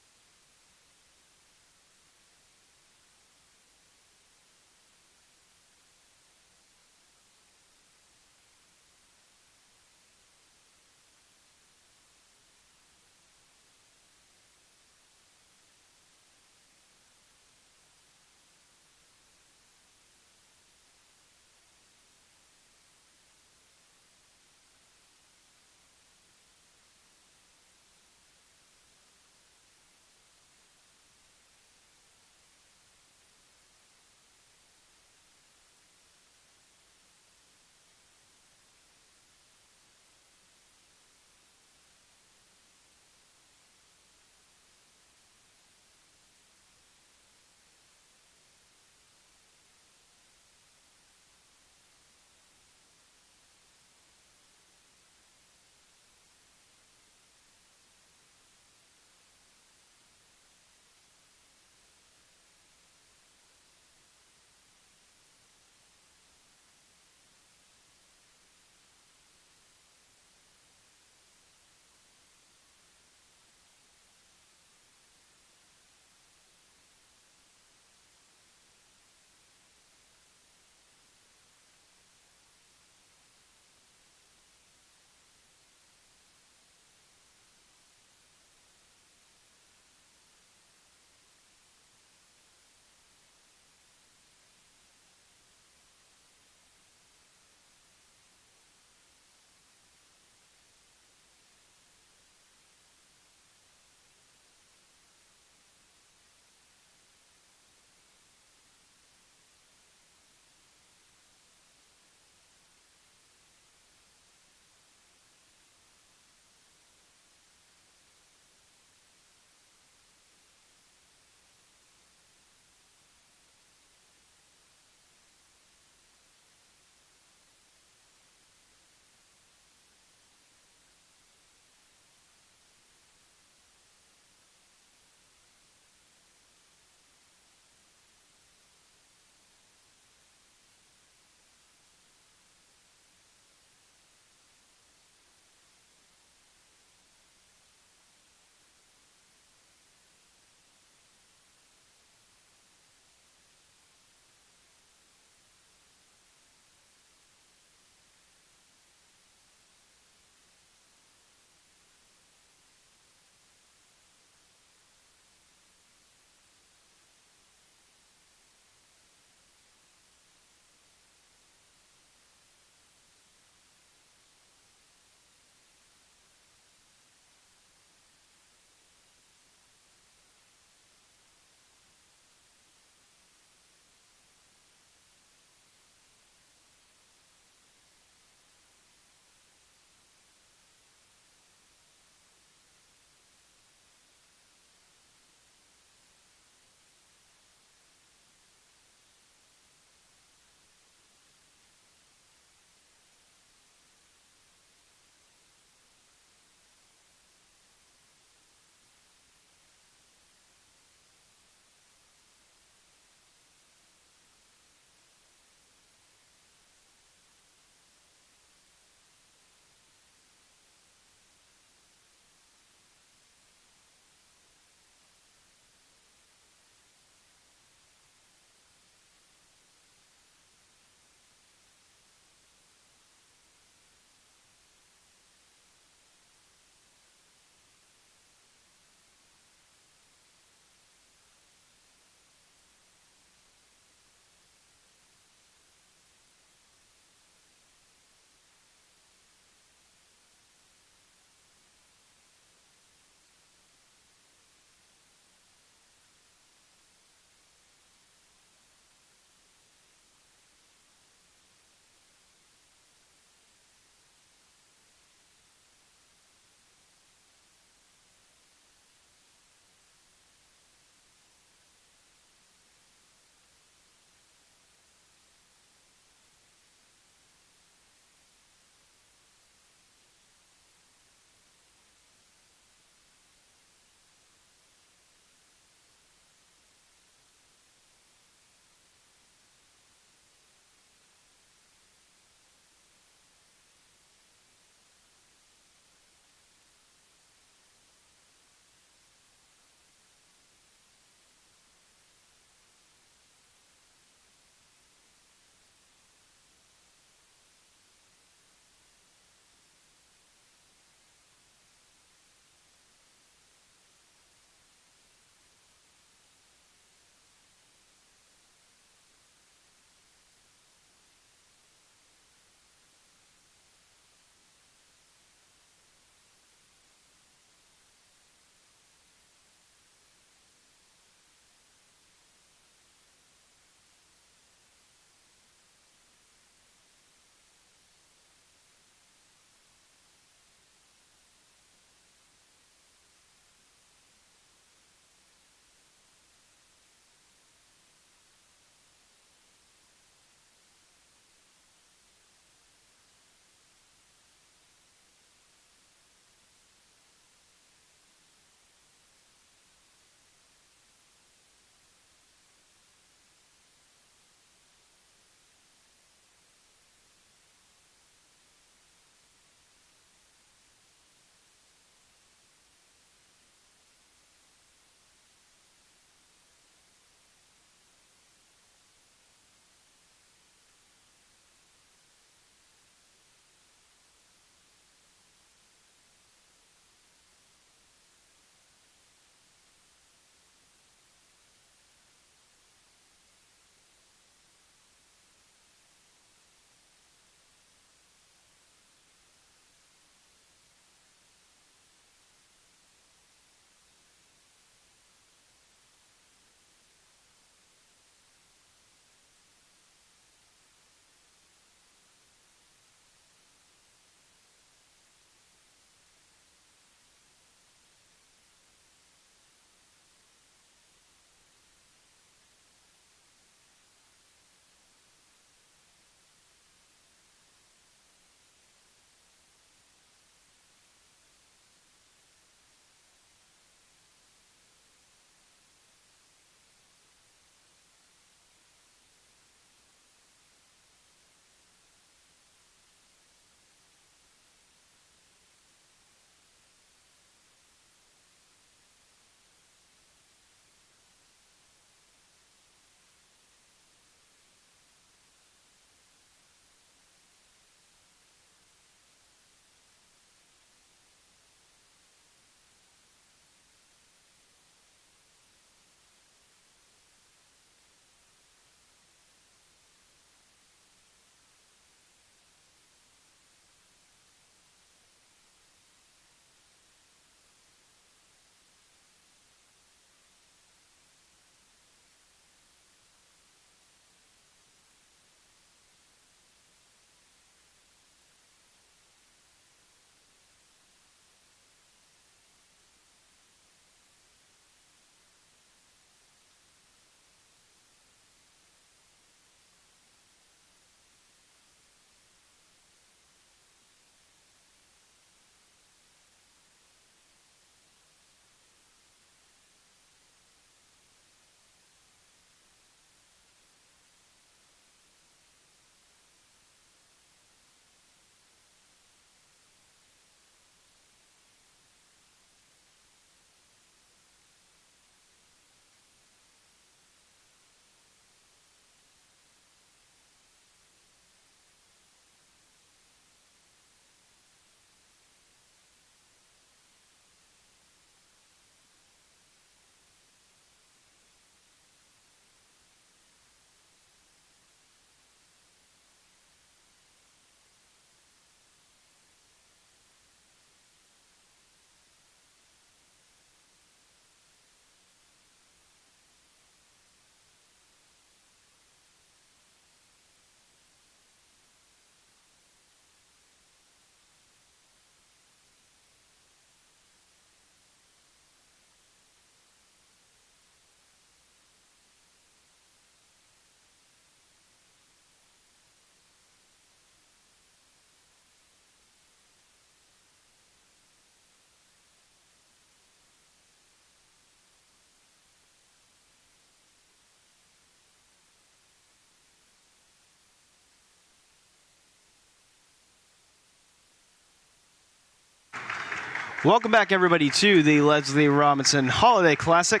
Welcome back, everybody, to the Leslie Robinson Holiday Classic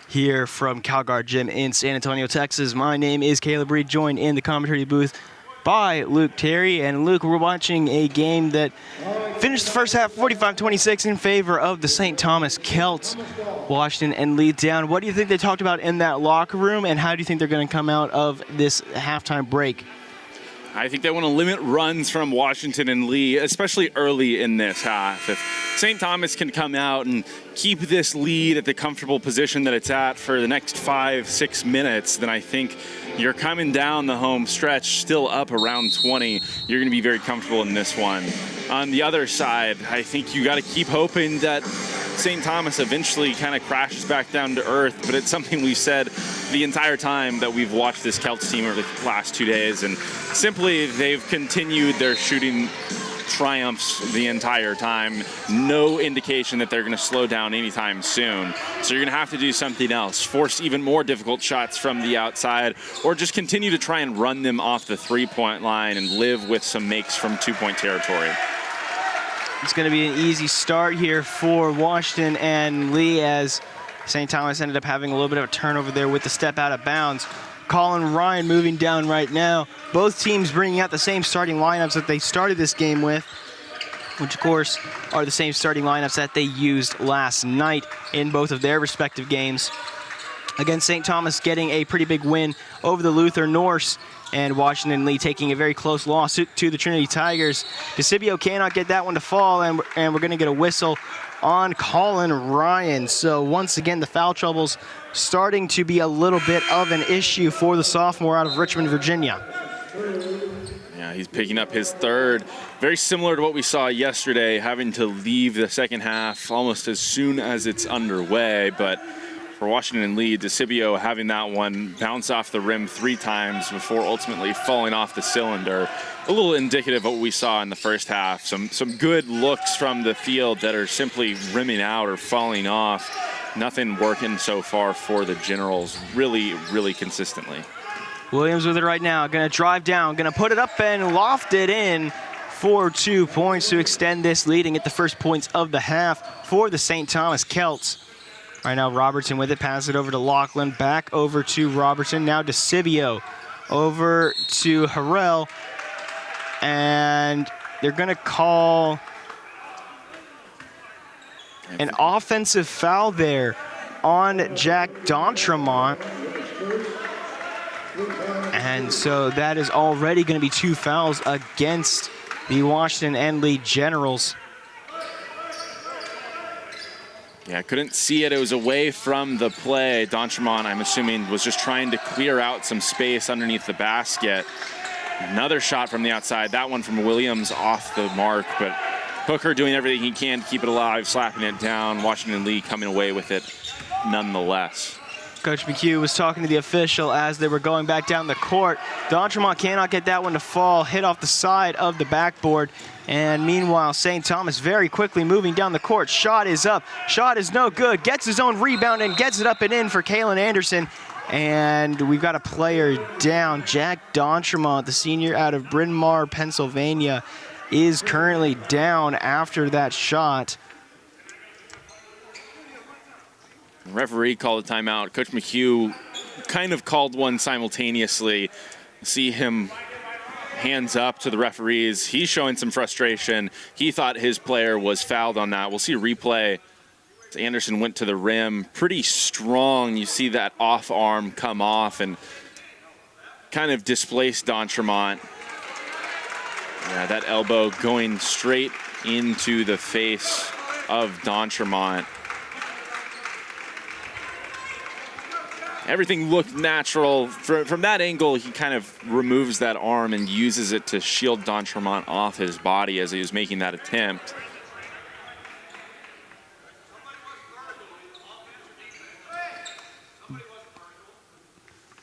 here from CalGuard Gym in San Antonio, Texas. My name is Caleb Reed, joined in the commentary booth by Luke Terry. And Luke, we're watching a game that finished the first half 45-26 in favor of the St. Thomas Celts. Washington and Lee down. What do you think they talked about in that locker room, and how do you think they're going to come out of this halftime break? I think they want to limit runs from Washington and Lee, especially early in this half. If St. Thomas can come out and keep this lead at the comfortable position that it's at for the next 5-6 minutes, then I think you're coming down the home stretch still up around 20. You're going to be very comfortable in this one. On the other side, I think you got to keep hoping that St. Thomas eventually kind of crashes back down to earth, but it's something we've said the entire time that we've watched this Celts team over the last 2 days, and simply they've continued their shooting triumphs the entire time. No indication that they're going to slow down anytime soon. So you're going to have to do something else, force even more difficult shots from the outside, or just continue to try and run them off the three-point line and live with some makes from two-point territory. It's going to be an easy start here for Washington and Lee, as St. Thomas ended up having a little bit of a turnover there with the step out of bounds. Colin Ryan moving down right now. Both teams bringing out the same starting lineups that they started this game with, which of course are the same starting lineups that they used last night in both of their respective games. Again, St. Thomas getting a pretty big win over the Luther Norse, and Washington Lee taking a very close loss to the Trinity Tigers. DeCibio cannot get that one to fall, and we're going to get a whistle on Colin Ryan. So once again, the foul trouble's starting to be a little bit of an issue for the sophomore out of Richmond, Virginia. Yeah, he's picking up his third. Very similar to what we saw yesterday, having to leave the second half almost as soon as it's underway. But for Washington and Lee, DeCibio having that one bounce off the rim 3 times before ultimately falling off the cylinder. A little indicative of what we saw in the first half. Some good looks from the field that are simply rimming out or falling off. Nothing working so far for the Generals really, really consistently. Williams with it right now. Going to drive down, going to put it up and loft it in for 2 points to extend this lead and get the first points of the half for the St. Thomas Celts. Right now, Robertson with it, pass it over to Lachlan, back over to Robertson. Now DeCibio over to Harrell, and they're going to call an offensive foul there on Jack D'Entremont. And so that is already going to be 2 fouls against the Washington and Lee Generals. Yeah, couldn't see it. It was away from the play. D'Entremont, I'm assuming, was just trying to clear out some space underneath the basket. Another shot from the outside. That one from Williams off the mark, but Hooker doing everything he can to keep it alive, slapping it down. Washington Lee coming away with it nonetheless. Coach McHugh was talking to the official as they were going back down the court. D'Entremont cannot get that one to fall, hit off the side of the backboard. And meanwhile, St. Thomas very quickly moving down the court. Shot is up. Shot is no good. Gets his own rebound and gets it up and in for Kalen Anderson. And we've got a player down. Jack D'Entremont, the senior out of Bryn Mawr, Pennsylvania, is currently down after that shot. The referee called a timeout. Coach McHugh kind of called one simultaneously. See him hands up to the referees. He's showing some frustration. He thought his player was fouled on that. We'll see a replay. Anderson went to the rim pretty strong. You see that off arm come off and kind of displaced D'Entremont. Yeah, that elbow going straight into the face of D'Entremont. Everything looked natural. From that angle, he kind of removes that arm and uses it to shield D'Entremont off his body as he was making that attempt.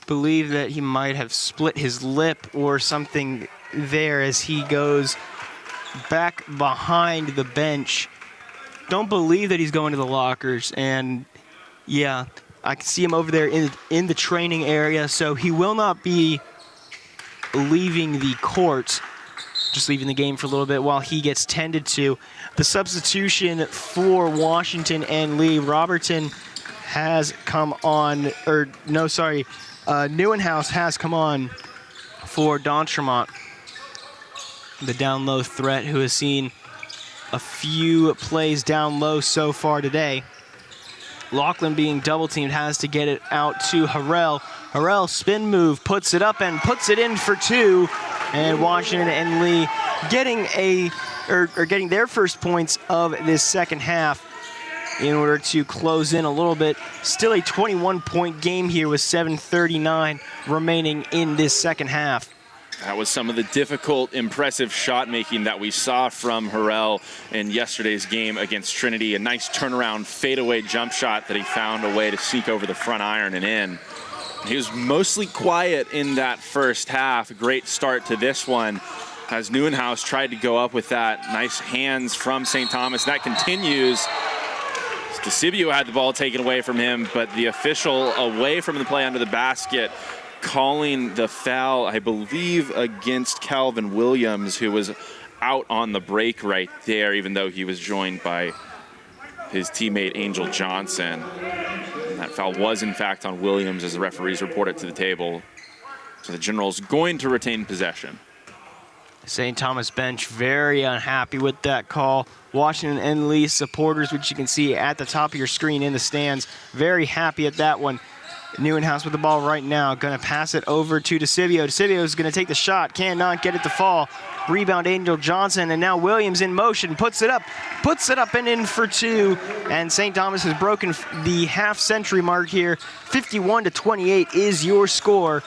Believe that he might have split his lip or something there as he goes back behind the bench. Don't believe that he's going to the lockers, and yeah, I can see him over there in the training area, so he will not be leaving the court. just leaving the game for a little bit while he gets tended to. The substitution for Washington and Lee, Robertson has come on, or no, sorry, Neuenhaus has come on for D'Entremont, the down low threat who has seen a few plays down low so far today. Lachlan being double teamed has to get it out to Harrell. Harrell spin move, puts it up and puts it in for 2. And Washington and Lee getting their first points of this second half in order to close in a little bit. Still a 21-point game here with 7:39 remaining in this second half. That was some of the difficult, impressive shot making that we saw from Harrell in yesterday's game against Trinity. A nice turnaround fadeaway jump shot that he found a way to seek over the front iron and in. He was mostly quiet in that first half. A great start to this one as Neuenhaus tried to go up with that. Nice hands from St. Thomas. That continues. DeCibio had the ball taken away from him, but the official away from the play under the basket, calling the foul, I believe, against Calvin Williams, who was out on the break right there, even though he was joined by his teammate Angel Johnson. And that foul was, in fact, on Williams, as the referees reported to the table. So the Generals going to retain possession. St. Thomas bench very unhappy with that call. Washington and Lee supporters, which you can see at the top of your screen in the stands, very happy at that one. Neuenhaus with the ball right now, going to pass it over to DeCibio. DeCibio is going to take the shot, cannot get it to fall. Rebound Angel Johnson, and now Williams in motion, puts it up and in for 2. And St. Thomas has broken the half-century mark here. 51-28 is your score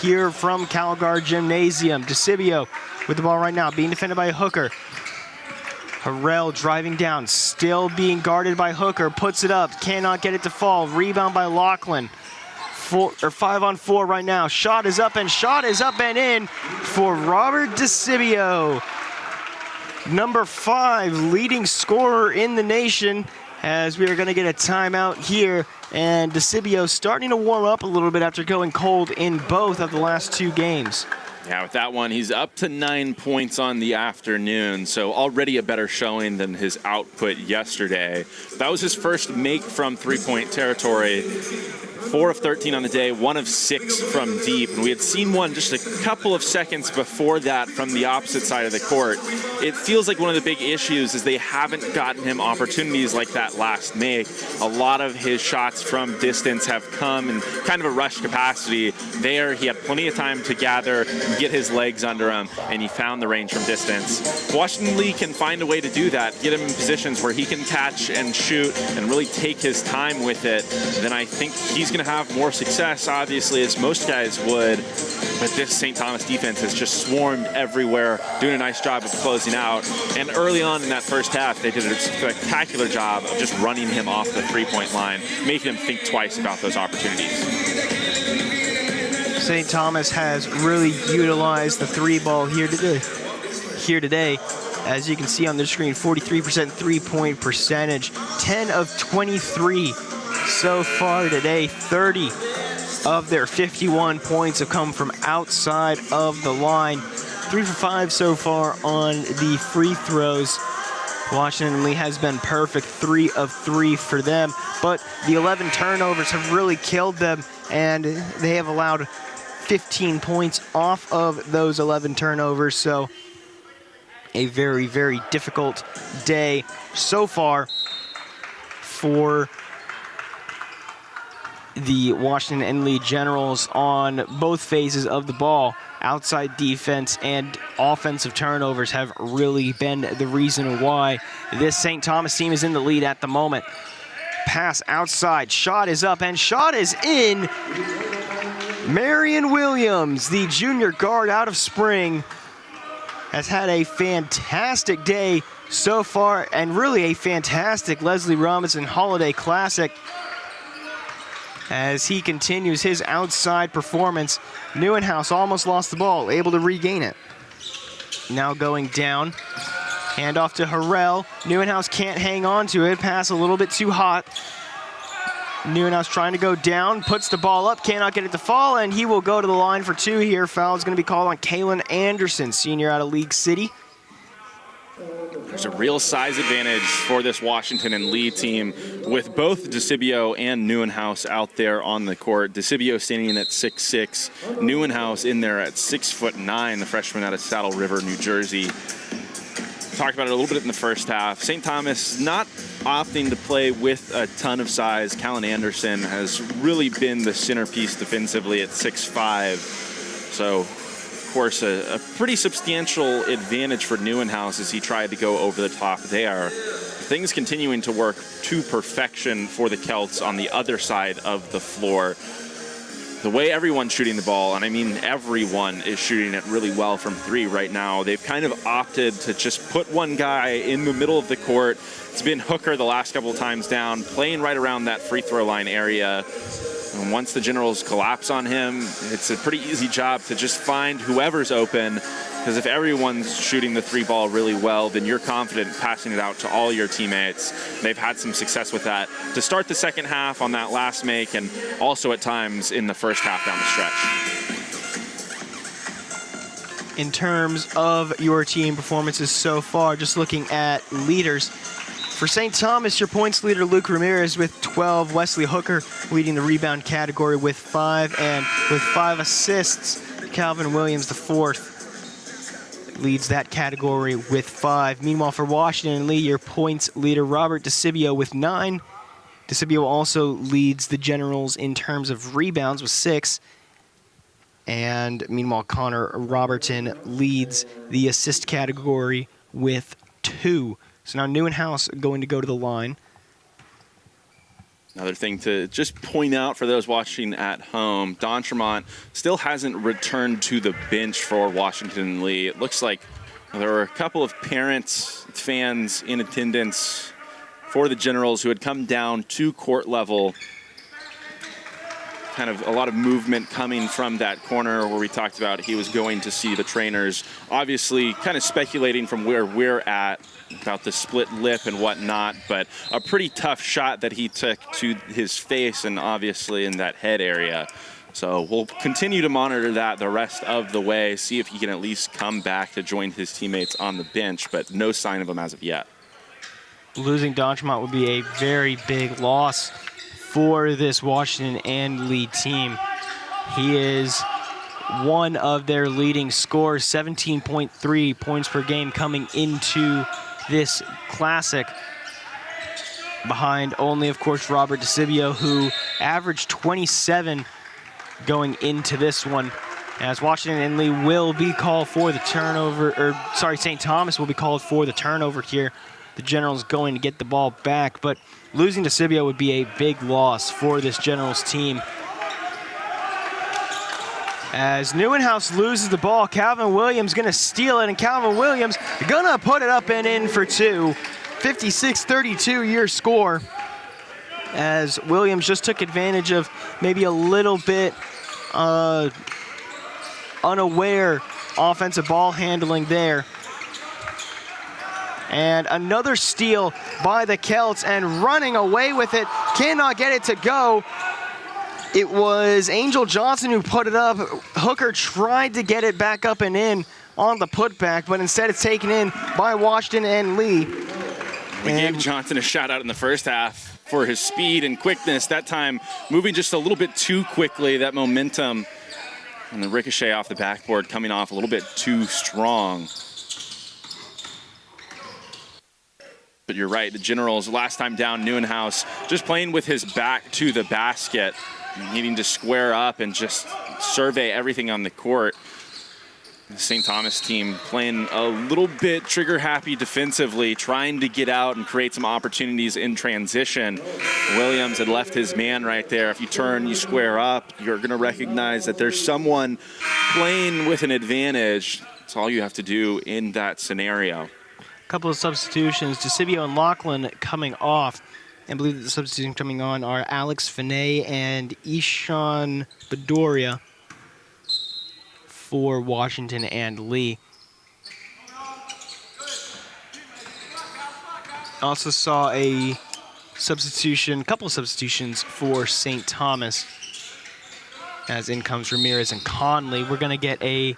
here from Calgar Gymnasium. DeCibio with the ball right now, being defended by Hooker. Harrell driving down, still being guarded by Hooker, puts it up, cannot get it to fall. Rebound by Lachlan. 5-on-4 right now. Shot is up and in for Robert DeCibio. Number 5, leading scorer in the nation, as we are going to get a timeout here. And DeCibio starting to warm up a little bit after going cold in both of the last 2 games. Yeah, with that one, he's up to 9 points on the afternoon, so already a better showing than his output yesterday. That was his first make from three-point territory. 4 of 13 on the day, 1 of 6 from deep. And we had seen one just a couple of seconds before that from the opposite side of the court. It feels like one of the big issues is they haven't gotten him opportunities like that last make. A lot of his shots from distance have come in kind of a rush capacity. There, he had plenty of time to gather, get his legs under him, and he found the range from distance. Washington Lee can find a way to do that, get him in positions where he can catch and shoot and really take his time with it. Then I think he's going to have more success, obviously, as most guys would. But this St. Thomas defense has just swarmed everywhere, doing a nice job of closing out. And early on in that first half, they did a spectacular job of just running him off the three-point line, making him think twice about those opportunities. St. Thomas has really utilized the 3-ball here today. As you can see on the screen, 43% three-point percentage, 10 of 23 so far today. 30 of their 51 points have come from outside of the line. 3 for 5 so far on the free throws. Washington Lee has been perfect, 3 of 3 for them, but the 11 turnovers have really killed them, and they have allowed 15 points off of those 11 turnovers. So a very, very difficult day so far for the Washington and Lee Generals on both phases of the ball. Outside defense and offensive turnovers have really been the reason why this St. Thomas team is in the lead at the moment. Pass outside, shot is up and shot is in. Marion Williams, the junior guard out of Spring, has had a fantastic day so far, and really a fantastic Leslie Robinson Holiday Classic as he continues his outside performance. Neuenhaus almost lost the ball, able to regain it. Now going down, handoff to Harrell. Neuenhaus can't hang on to it, pass a little bit too hot. Neuenhaus trying to go down, puts the ball up, cannot get it to fall, and he will go to the line for 2 here. Foul is going to be called on Kalen Anderson, senior out of League City. There's a real size advantage for this Washington and Lee team with both DeCibio and Neuenhaus out there on the court. DeCibio standing at 6'6", Neuenhaus in there at 6'9", the freshman out of Saddle River, New Jersey. Talked about it a little bit in the first half. St. Thomas not opting to play with a ton of size. Kalen Anderson has really been the centerpiece defensively at 6'5". So, of course, a pretty substantial advantage for Neuenhaus as he tried to go over the top there. Things continuing to work to perfection for the Celts on the other side of the floor. The way everyone's shooting the ball, and I mean everyone is shooting it really well from 3 right now. They've kind of opted to just put one guy in the middle of the court. It's been Hooker the last couple of times down, playing right around that free throw line area. And once the Generals collapse on him, it's a pretty easy job to just find whoever's open. Because if everyone's shooting the 3 ball really well, then you're confident passing it out to all your teammates. They've had some success with that to start the second half on that last make, and also at times in the first half down the stretch. In terms of your team performances so far, just looking at leaders, for St. Thomas, your points leader, Luke Ramirez, with 12. Wesley Hooker leading the rebound category with 5. And with 5 assists, Calvin Williams, the 4th, leads that category with 5. Meanwhile, for Washington and Lee, your points leader, Robert DeCibio, with 9. DeCibio also leads the Generals in terms of rebounds with 6. And meanwhile, Connor Robertson leads the assist category with 2. So now Neuenhaus going to go to the line. Another thing to just point out for those watching at home, Don Tremont still hasn't returned to the bench for Washington and Lee. It looks like there were a couple of parents, fans in attendance for the Generals who had come down to court level. Kind of a lot of movement coming from that corner where we talked about he was going to see the trainers. Obviously, kind of speculating from where we're at about the split lip and whatnot, but a pretty tough shot that he took to his face and obviously in that head area. So we'll continue to monitor that the rest of the way, see if he can at least come back to join his teammates on the bench, but no sign of him as of yet. Losing Don Tremont would be a very big loss for this Washington and Lee team. He is one of their leading scorers, 17.3 points per game coming into this classic, behind only, of course, Robert DeCibio, who averaged 27 going into this one. As Washington and Lee will be called for the turnover, or sorry, St. Thomas will be called for the turnover here. The Generals going to get the ball back, but losing DeCibio would be a big loss for this Generals team. As Neuenhaus loses the ball, Calvin Williams going to steal it, and Calvin Williams going to put it up and in for 2. 56-32 your score. As Williams just took advantage of maybe a little bit unaware offensive ball handling there. And another steal by the Celts, and running away with it, cannot get it to go. It was Angel Johnson who put it up. Hooker tried to get it back up and in on the putback, but instead it's taken in by Washington and Lee. We gave Johnson a shout out in the first half for his speed and quickness. That time moving just a little bit too quickly, that momentum and the ricochet off the backboard coming off a little bit too strong. But you're right, the Generals last time down, Neuenhaus just playing with his back to the basket, needing to square up and just survey everything on the court. The St. Thomas team playing a little bit trigger happy defensively, trying to get out and create some opportunities in transition. Williams had left his man right there. If you turn, you square up, you're going to recognize that there's someone playing with an advantage. That's all you have to do in that scenario. Couple of substitutions, DeCibio and Lachlan coming off. I believe that the substitutions coming on are Alex Finney and Ishan Bedoria for Washington and Lee. Also saw a couple of substitutions for St. Thomas. As in comes Ramirez and Conley. We're going to get a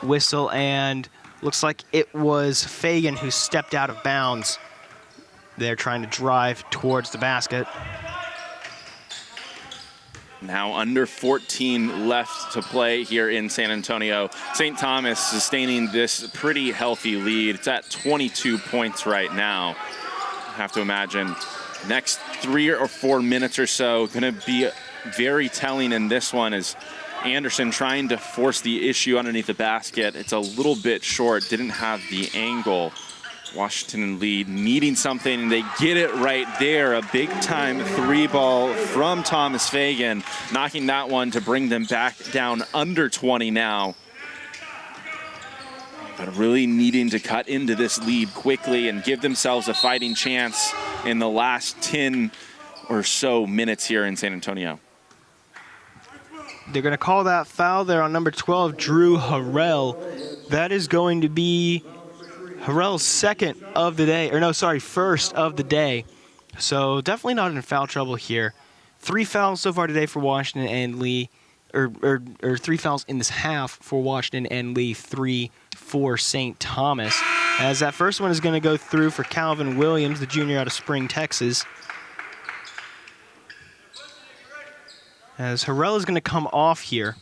whistle, and looks like it was Fagan who stepped out of bounds. They're trying to drive towards the basket. Now under 14 left to play here in San Antonio. St. Thomas sustaining this pretty healthy lead. It's at 22 points right now. I have to imagine next 3 or 4 minutes or so going to be very telling in this one, as Anderson trying to force the issue underneath the basket. It's a little bit short, didn't have the angle. Washington lead, needing something, and they get it right there. A big-time 3-ball from Thomas Fagan, knocking that one to bring them back down under 20 now. But really needing to cut into this lead quickly and give themselves a fighting chance in the last 10 or so minutes here in San Antonio. They're going to call that foul there on number 12, Drew Harrell. That is going to be Harrell's second of the day, or no, sorry, first of the day. So definitely not in foul trouble here. 3 fouls so far today for Washington and Lee, or 3 fouls in this half for Washington and Lee, 3 for St. Thomas. As that first one is going to go through for Calvin Williams, the junior out of Spring, Texas. As Harrell is going to come off here.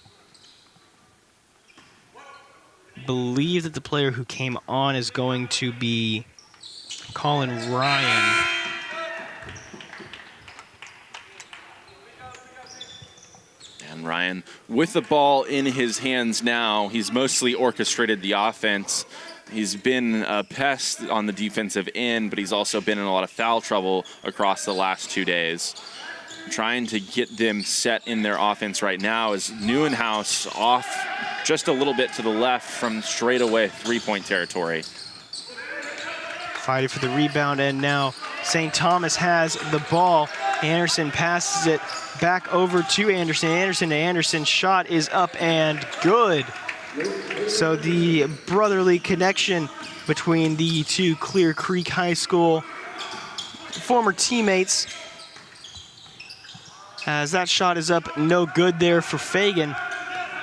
Believe that the player who came on is going to be Colin Ryan. And Ryan with the ball in his hands now. He's mostly orchestrated the offense. He's been a pest on the defensive end, but he's also been in a lot of foul trouble across the last 2 days. Trying to get them set in their offense right now is Neuenhaus off just a little bit to the left from straightaway 3-point territory. Fighting for the rebound, and now St. Thomas has the ball. Anderson passes it back over to Anderson. Anderson to Anderson. Shot is up and good. So the brotherly connection between the two Clear Creek High School former teammates, as that shot is up, no good there for Fagan.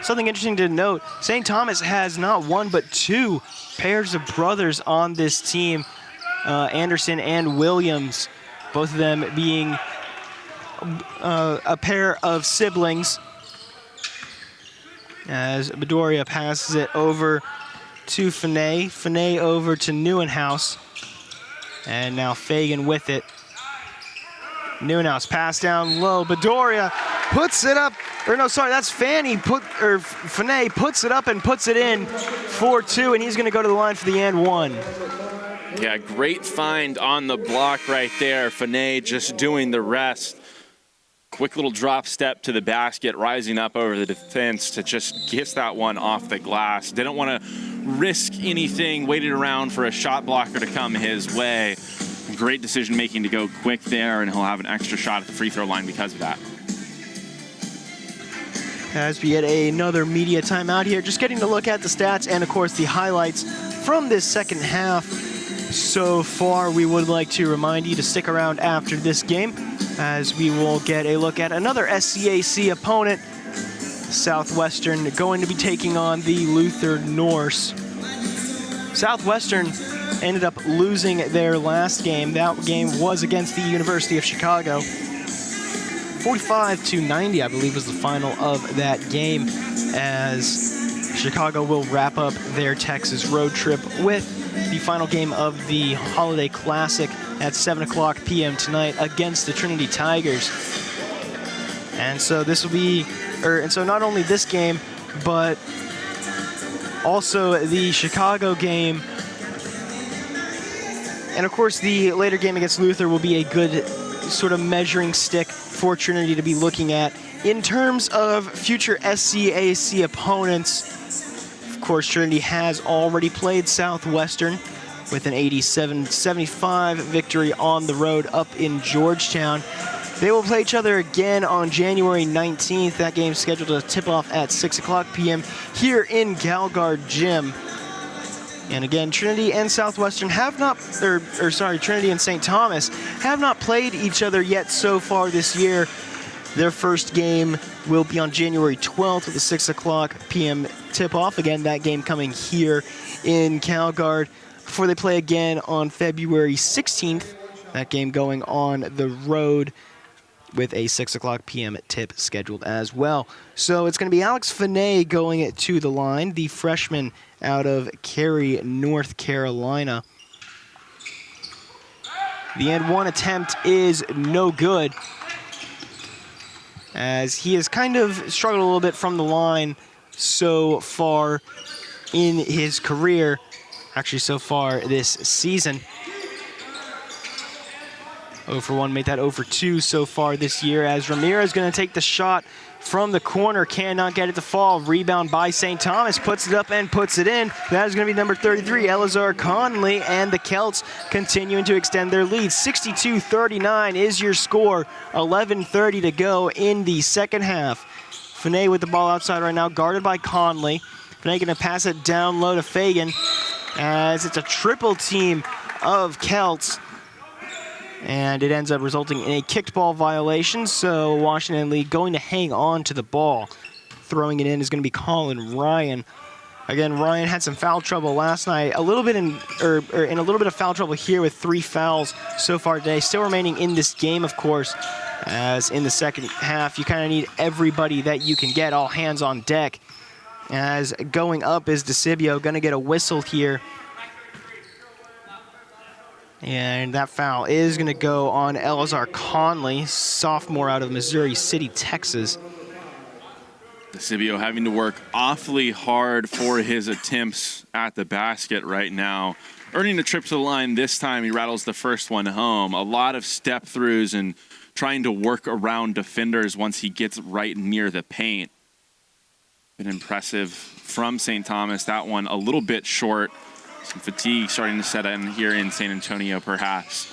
Something interesting to note, St. Thomas has not one but 2 pairs of brothers on this team, Anderson and Williams, both of them being a pair of siblings. As Bedoria passes it over to Finney, Finney over to Neuenhaus, and now Fagan with it. Neuenhaus pass down low. Bedoria puts it up, or no, sorry, that's Finney puts it up and puts it in for 2, and he's going to go to the line for the and 1. Yeah, great find on the block right there. Finney just doing the rest. Quick little drop step to the basket, rising up over the defense to just get that one off the glass. Didn't want to risk anything, waited around for a shot blocker to come his way. Great decision making to go quick there, and he'll have an extra shot at the free throw line because of that. As we get another media timeout here, just getting to look at the stats and of course the highlights from this second half so far. We would like to remind you to stick around after this game, as we will get a look at another SCAC opponent. Southwestern going to be taking on the Luther Norse. Southwestern ended up losing their last game. That game was against the University of Chicago. 45-90, I believe, was the final of that game, as Chicago will wrap up their Texas road trip with the final game of the Holiday Classic at 7:00 p.m. tonight against the Trinity Tigers. And so this will be, and so not only this game, but also the Chicago game. And of course, the later game against Luther will be a good sort of measuring stick for Trinity to be looking at in terms of future SCAC opponents. Of course, Trinity has already played Southwestern with an 87-75 victory on the road up in Georgetown. They will play each other again on January 19th. That game is scheduled to tip off at 6:00 p.m. here in Galgard Gym. And again, Trinity and Southwestern have not, Trinity and St. Thomas have not played each other yet so far this year. Their first game will be on January 12th with a 6 o'clock p.m. tip-off. Again, that game coming here in Calgary before they play again on February 16th. That game going on the road with a 6 o'clock p.m. tip scheduled as well. So it's going to be Alex Finney going to the line, the freshman out of Cary, North Carolina. The end one attempt is no good, as he has kind of struggled a little bit from the line so far in his career, actually so far this season. 0 for 1, made that 0 for 2 so far this year, as Ramirez going to take the shot from the corner, cannot get it to fall. Rebound by St. Thomas, puts it up and puts it in. That is going to be number 33, Elazar Conley, and the Celts continuing to extend their lead. 62-39 is your score, 11:30 to go in the second half. Finney with the ball outside right now, guarded by Conley. Finney going to pass it down low to Fagan, as it's a triple team of Celts. And it ends up resulting in a kicked ball violation, so Washington Lee going to hang on to the ball. Throwing it in is going to be Colin Ryan. Again, Ryan had some foul trouble last night, a little bit in a little bit of foul trouble here with 3 fouls so far today. Still remaining in this game, of course, as in the second half, you kind of need everybody that you can get, all hands on deck. As going up is DeCibio, going to get a whistle here. And that foul is going to go on Elazar Conley, sophomore out of Missouri City, Texas. DeCibio having to work awfully hard for his attempts at the basket right now. Earning a trip to the line this time, he rattles the first one home. A lot of step-throughs and trying to work around defenders once he gets right near the paint. Been impressive from St. Thomas. That one a little bit short. Some fatigue starting to set in here in San Antonio, perhaps.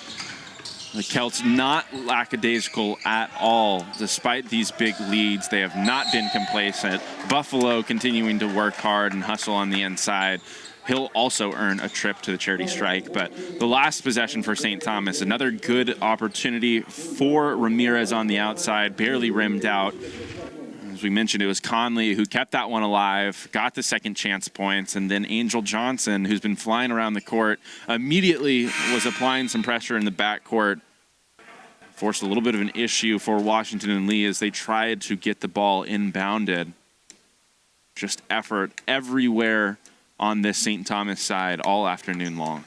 The Celts not lackadaisical at all. Despite these big leads, they have not been complacent. Buffalo continuing to work hard and hustle on the inside. He'll also earn a trip to the charity strike. But the last possession for St. Thomas, another good opportunity for Ramirez on the outside, barely rimmed out. As we mentioned, it was Conley who kept that one alive, got the second chance points, and then Angel Johnson, who's been flying around the court, immediately was applying some pressure in the backcourt. Forced a little bit of an issue for Washington and Lee as they tried to get the ball inbounded. Just effort everywhere on this St. Thomas side all afternoon long.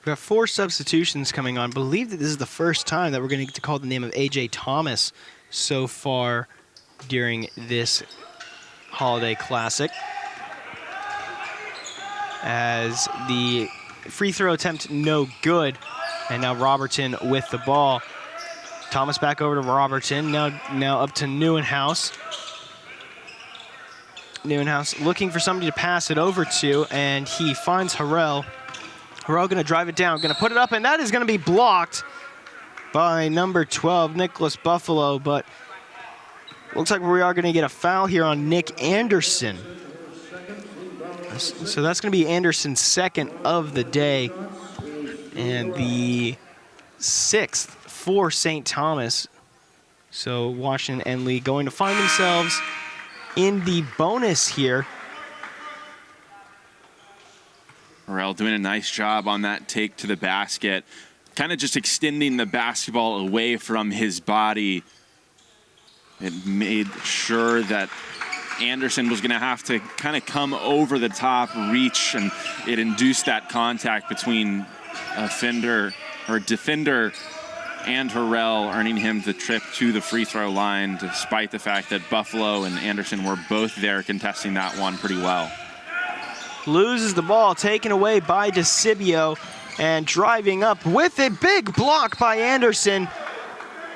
We've got 4 substitutions coming on. I believe that this is the first time that we're going to get to call the name of A.J. Thomas so far during this Holiday Classic, as the free throw attempt no good, and now Robertson with the ball. Thomas back over to Robertson, now up to Neuenhuis. Neuenhuis looking for somebody to pass it over to, and he finds Harrell. Harrell going to drive it down, going to put it up, and that is going to be blocked by number 12, Nicholas Buffalo, but looks like we are going to get a foul here on Nick Anderson. So that's going to be Anderson's second of the day, and the 6th for St. Thomas. So Washington and Lee going to find themselves in the bonus here. Harrell doing a nice job on that take to the basket, kind of just extending the basketball away from his body. It made sure that Anderson was going to have to kind of come over the top, reach, and it induced that contact between defender and Harrell, earning him the trip to the free throw line, despite the fact that Buffalo and Anderson were both there contesting that one pretty well. Loses the ball, taken away by DeCibio, and driving up with a big block by Anderson.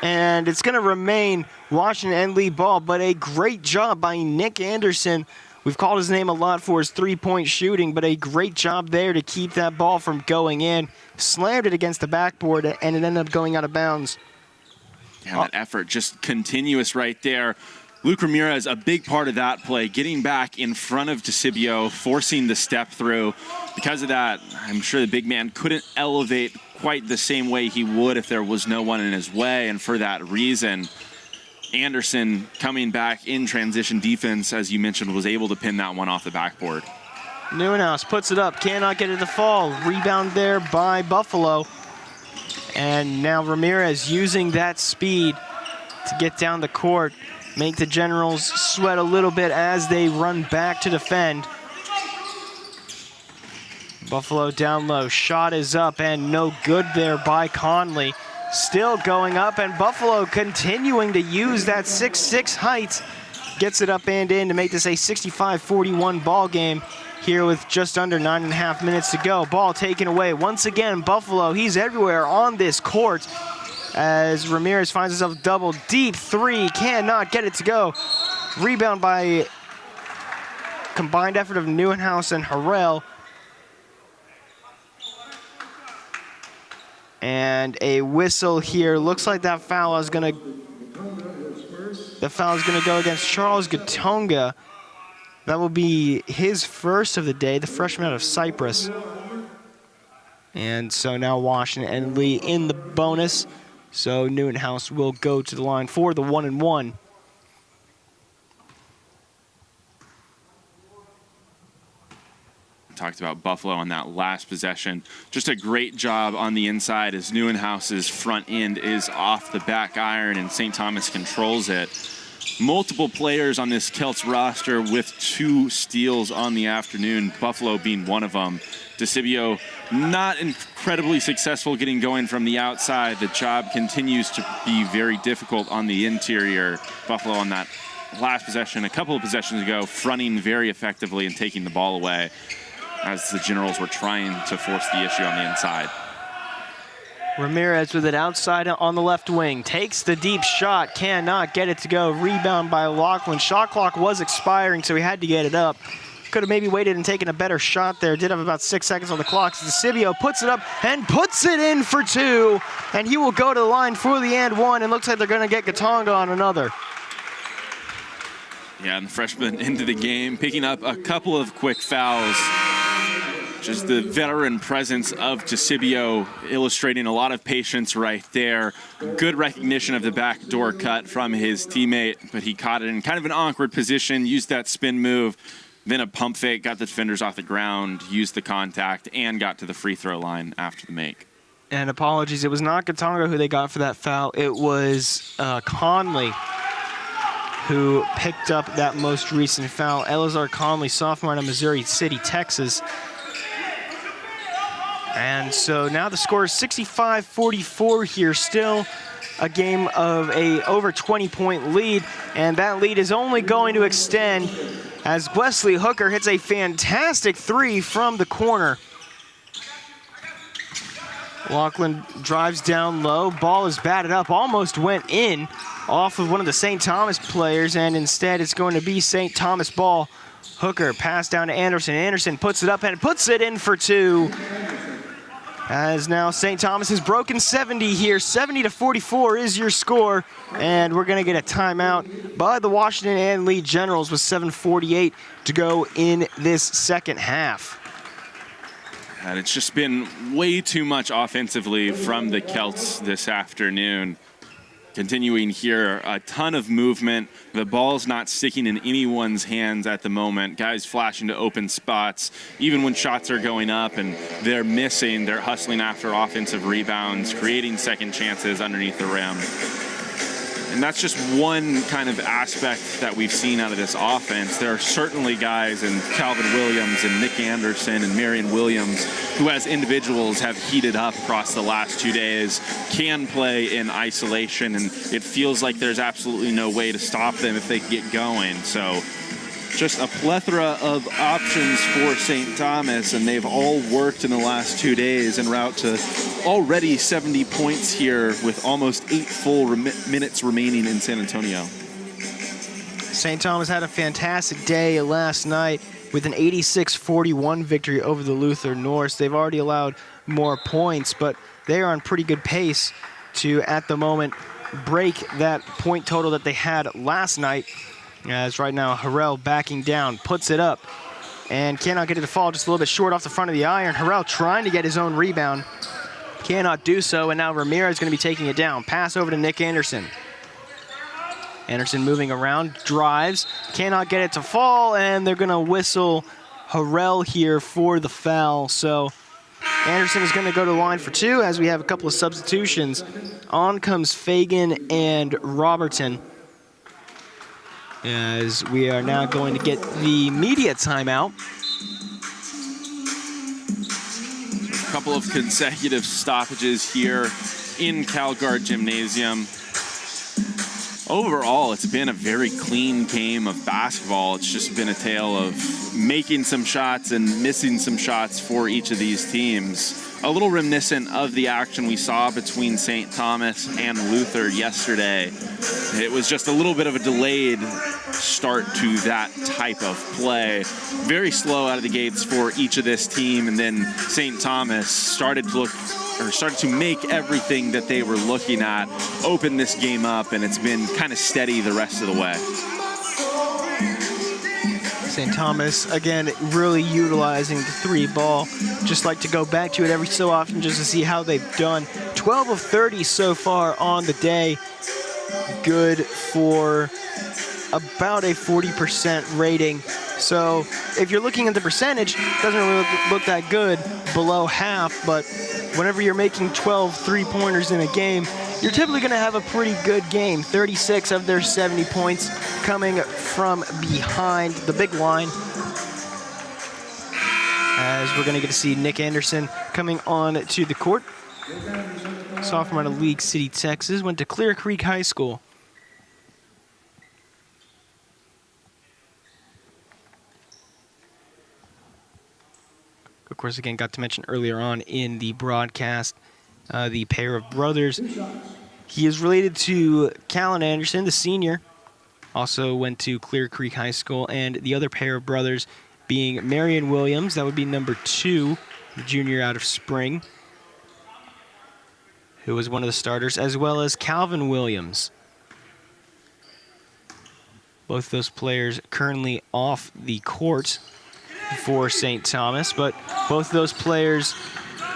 And it's going to remain Washington and Lee ball, but a great job by Nick Anderson. We've called his name a lot for his three-point shooting, but a great job there to keep that ball from going in. Slammed it against the backboard, and it ended up going out of bounds. Yeah, that effort just continuous right there. Luke Ramirez, a big part of that play, getting back in front of DeCibio, forcing the step through. Because of that, I'm sure the big man couldn't elevate quite the same way he would if there was no one in his way. And for that reason, Anderson coming back in transition defense, as you mentioned, was able to pin that one off the backboard. Neuenhaus puts it up, cannot get it to fall. Rebound there by Buffalo. And now Ramirez using that speed to get down the court, make the Generals sweat a little bit as they run back to defend. Buffalo down low, shot is up and no good there by Conley. Still going up, and Buffalo continuing to use that 6'6" height. Gets it up and in to make this a 65-41 ball game here with just under 9.5 minutes to go. Ball taken away. Once again, Buffalo, he's everywhere on this court as Ramirez finds himself double deep. Three, cannot get it to go. Rebound by combined effort of Neuenhaus and Harrell. And a whistle here. Looks like that foul is gonna go against Charles Gatonga. That will be his first of the day, the freshman out of Cyprus. And so now Washington and Lee in the bonus. So Neuenhaus will go to the line for the 1-and-1. Talked about Buffalo on that last possession. Just a great job on the inside as Neuenhaus's front end is off the back iron and St. Thomas controls it. Multiple players on this Celts roster with 2 steals on the afternoon, Buffalo being one of them. DeCibio not incredibly successful getting going from the outside. The job continues to be very difficult on the interior. Buffalo on that last possession, a couple of possessions ago, fronting very effectively and taking the ball away as the Generals were trying to force the issue on the inside. Ramirez with it outside on the left wing. Takes the deep shot, cannot get it to go. Rebound by Laughlin. Shot clock was expiring, so he had to get it up. Could have maybe waited and taken a better shot there. Did have about 6 seconds on the clock. DeCibio puts it up and puts it in for 2. And he will go to the line for the and 1. And looks like they're going to get Gatonga on another. Yeah, and the freshman into the game, picking up a couple of quick fouls. Just the veteran presence of DeCibio illustrating a lot of patience right there. Good recognition of the backdoor cut from his teammate, but he caught it in kind of an awkward position, used that spin move, then a pump fake, got the defenders off the ground, used the contact, and got to the free throw line after the make. And apologies, it was not Gatonga who they got for that foul. It was Conley who picked up that most recent foul. Elazar Conley, sophomore out of Missouri City, Texas. And so now the score is 65-44 here. Still a game of a over 20-point lead, and that lead is only going to extend as Wesley Hooker hits a fantastic 3 from the corner. Laughlin drives down low. Ball is batted up, almost went in off of one of the St. Thomas players, and instead it's going to be St. Thomas ball. Hooker pass down to Anderson. Anderson puts it up and puts it in for 2. As now St. Thomas has broken 70 here. 70-44 is your score. And we're going to get a timeout by the Washington and Lee Generals with 7:48 to go in this second half. And it's just been way too much offensively from the Celts this afternoon. Continuing here, a ton of movement. The ball's not sticking in anyone's hands at the moment. Guys flashing to open spots. Even when shots are going up and they're missing, they're hustling after offensive rebounds, creating second chances underneath the rim. And that's just one kind of aspect that we've seen out of this offense. There are certainly guys in Calvin Williams and Nick Anderson and Marion Williams who as individuals have heated up across the last 2 days, can play in isolation, and it feels like there's absolutely no way to stop them if they get going. So just a plethora of options for St. Thomas, and they've all worked in the last 2 days en route to already 70 points here with almost 8 full minutes remaining in San Antonio. St. Thomas had a fantastic day last night with an 86-41 victory over the Luther Norse. They've already allowed more points, but they are on pretty good pace to, at the moment, break that point total that they had last night As right now, Harrell backing down, puts it up, and cannot get it to fall, just a little bit short off the front of the iron. Harrell trying to get his own rebound, cannot do so, and now Ramirez going to be taking it down. Pass over to Nick Anderson. Anderson moving around, drives, cannot get it to fall, and they're going to whistle Harrell here for the foul. So Anderson is going to go to the line for 2 as we have a couple of substitutions. On comes Fagan and Robertson, as we are now going to get the media timeout. A couple of consecutive stoppages here in CalGuard Gymnasium. Overall, it's been a very clean game of basketball. It's just been a tale of making some shots and missing some shots for each of these teams. A little reminiscent of the action we saw between St. Thomas and Luther yesterday. It was just a little bit of a delayed start to that type of play. Very slow out of the gates for each of this team, and then St. Thomas started to make everything that they were looking at open this game up, and it's been kind of steady the rest of the way. St. Thomas, again, really utilizing the 3 ball. Just like to go back to it every so often just to see how they've done. 12 of 30 so far on the day. Good for about a 40% rating. So if you're looking at the percentage, it doesn't really look that good, below half, but whenever you're making 12 3-pointers in a game, you're typically going to have a pretty good game. 36 of their 70 points coming from behind the big line. As we're going to get to see Nick Anderson coming on to the court. Sophomore out of League City, Texas, went to Clear Creek High School. Of course, again, got to mention earlier on in the broadcast, the pair of brothers. He is related to Callan Anderson, the senior. Also went to Clear Creek High School. And the other pair of brothers being Marion Williams, that would be number 2, the junior out of Spring, who was one of the starters, as well as Calvin Williams. Both those players currently off the court for St. Thomas, but both those players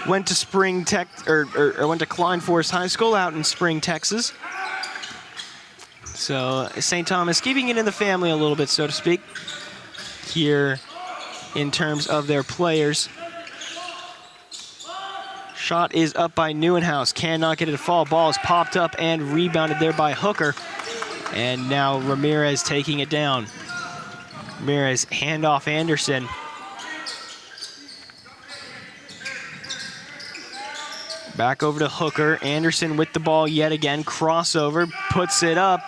went to Spring Tech or went to Klein Forest High School out in Spring, Texas. So St. Thomas keeping it in the family a little bit, so to speak, here in terms of their players. Shot is up by Neuenhaus, cannot get it to fall. Ball is popped up and rebounded there by Hooker. And now Ramirez taking it down. Ramirez handoff Anderson. Back over to Hooker. Anderson with the ball yet again. Crossover, puts it up,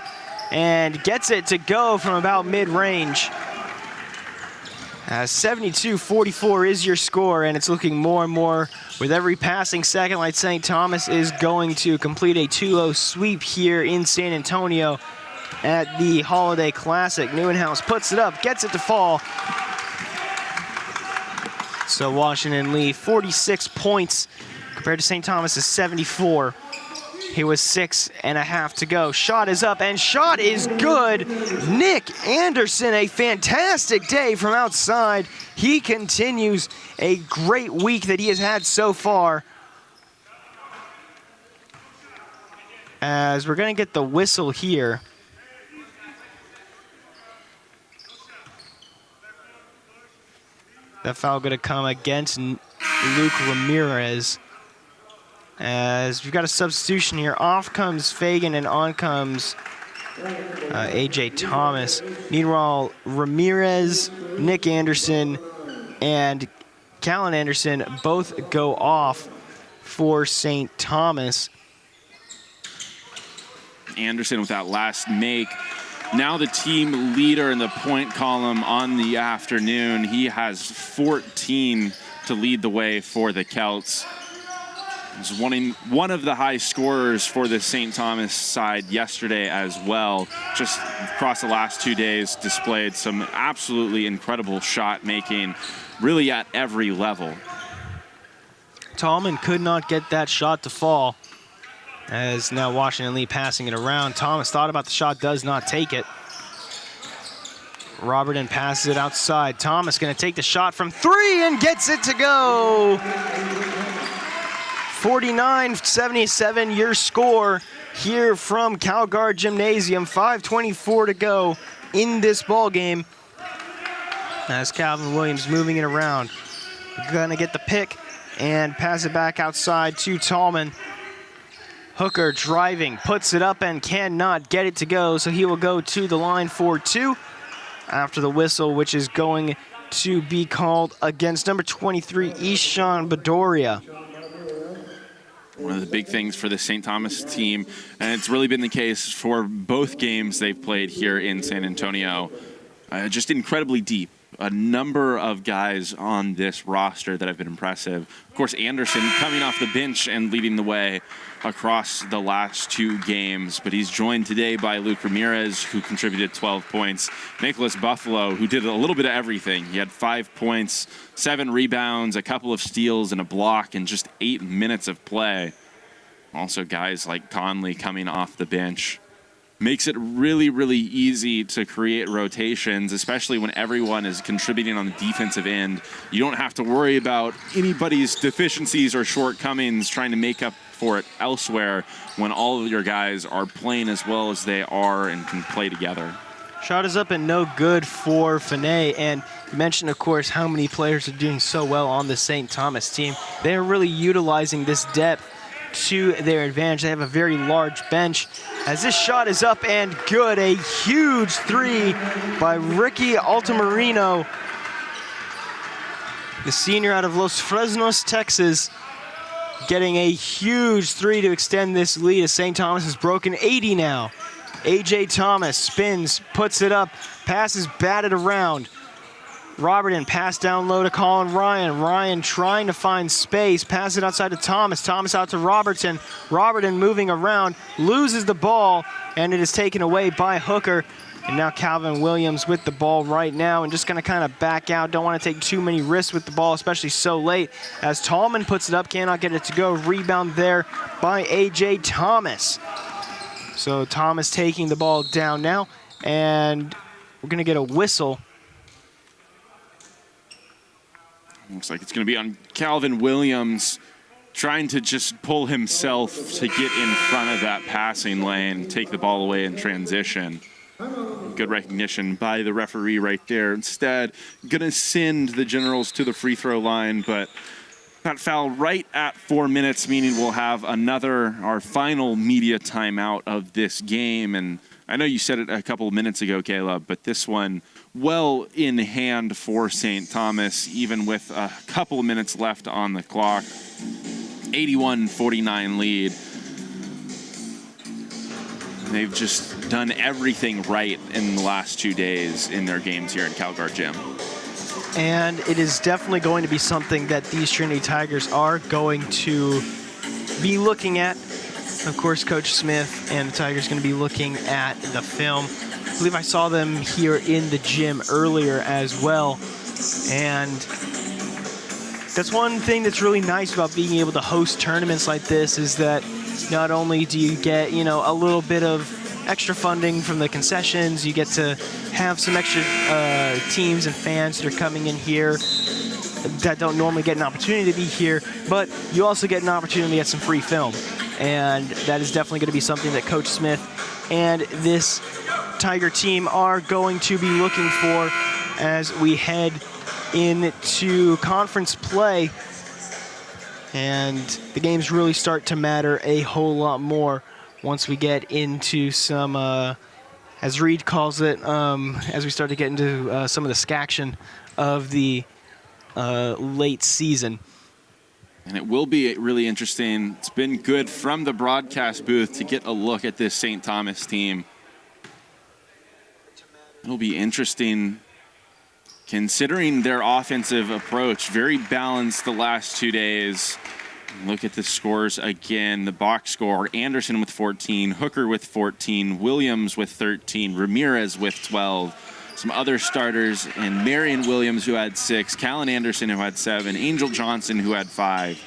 and gets it to go from about mid-range. 72-44 is your score, and it's looking more and more with every passing second like St. Thomas is going to complete a 2-0 sweep here in San Antonio at the Holiday Classic. Neuenhaus puts it up, gets it to fall. So Washington Lee, 46 points compared to St. Thomas's 74. He was 6.5 to go. Shot is up, and shot is good. Nick Anderson, a fantastic day from outside. He continues a great week that he has had so far. As we're going to get the whistle here. That foul going to come against Luke Ramirez. As we've got a substitution here. Off comes Fagan and on comes A.J. Thomas. Meanwhile, Ramirez, Nick Anderson, and Callan Anderson both go off for St. Thomas. Anderson with that last make. Now the team leader in the point column on the afternoon. He has 14 to lead the way for the Celts. He's one of the high scorers for the St. Thomas side yesterday as well. Just across the last 2 days, displayed some absolutely incredible shot making, really at every level. Tallman could not get that shot to fall. As now Washington Lee passing it around. Thomas thought about the shot, does not take it. Robertson passes it outside. Thomas going to take the shot from 3 and gets it to go. 49-77 your score here from Calgard Gymnasium. 5:24 to go in this ball game. As Calvin Williams moving it around. Gonna get the pick and pass it back outside to Tallman. Hooker driving, puts it up and cannot get it to go, so he will go to the line for 2 after the whistle, which is going to be called against number 23, Ishan Bedoria. One of the big things for the St. Thomas team, and it's really been the case for both games they've played here in San Antonio, just incredibly deep. A number of guys on this roster that have been impressive. Of course, Anderson coming off the bench and leading the way across the last 2 games, but he's joined today by Luke Ramirez, who contributed 12 points. Nicholas Buffalo, who did a little bit of everything. He had 5 points, 7 rebounds, a couple of steals, and a block in just 8 minutes of play. Also, guys like Conley coming off the bench. Makes it really, really easy to create rotations, especially when everyone is contributing on the defensive end. You don't have to worry about anybody's deficiencies or shortcomings trying to make up for it elsewhere when all of your guys are playing as well as they are and can play together. Shot is up and no good for Finney. And you mentioned, of course, how many players are doing so well on the St. Thomas team. They're really utilizing this depth to their advantage. They have a very large bench. As this shot is up and good, a huge 3 by Ricky Altamirano, the senior out of Los Fresnos, Texas, getting a huge 3 to extend this lead as St. Thomas has broken 80 now. A.J. Thomas spins, puts it up, passes batted around. Robertson pass down low to Colin Ryan. Ryan trying to find space, pass it outside to Thomas. Thomas out to Robertson. Robertson moving around, loses the ball, and it is taken away by Hooker. And now Calvin Williams with the ball right now and just going to kind of back out. Don't want to take too many risks with the ball, especially so late. As Tallman puts it up, cannot get it to go. Rebound there by A.J. Thomas. So Thomas taking the ball down now, and we're going to get a whistle. Looks like it's going to be on Calvin Williams, trying to just pull himself to get in front of that passing lane, take the ball away in transition. Good recognition by the referee right there. Instead, going to send the Generals to the free throw line, but that foul right at 4 minutes, meaning we'll have our final media timeout of this game. And I know you said it a couple of minutes ago, Caleb, but this one well in hand for St. Thomas, even with a couple of minutes left on the clock. 81-49 lead. They've just done everything right in the last 2 days in their games here at Calgard Gym. And it is definitely going to be something that these Trinity Tigers are going to be looking at. Of course, Coach Smith and the Tigers are going to be looking at the film. I believe I saw them here in the gym earlier as well. And that's one thing that's really nice about being able to host tournaments like this, is that not only do you get, a little bit of extra funding from the concessions, you get to have some extra teams and fans that are coming in here that don't normally get an opportunity to be here, but you also get an opportunity to get some free film. And that is definitely going to be something that Coach Smith and this Tiger team are going to be looking for as we head into conference play. And the games really start to matter a whole lot more once we get into some, as Reed calls it, as we start to get into some of the scaction of the late season. And it will be really interesting. It's been good from the broadcast booth to get a look at this St. Thomas team. It'll be interesting considering their offensive approach. Very balanced the last 2 days. Look at the scores again. The box score: Anderson with 14, Hooker with 14, Williams with 13, Ramirez with 12. Some other starters, and Marion Williams, who had 6, Callan Anderson, who had 7, Angel Johnson, who had 5.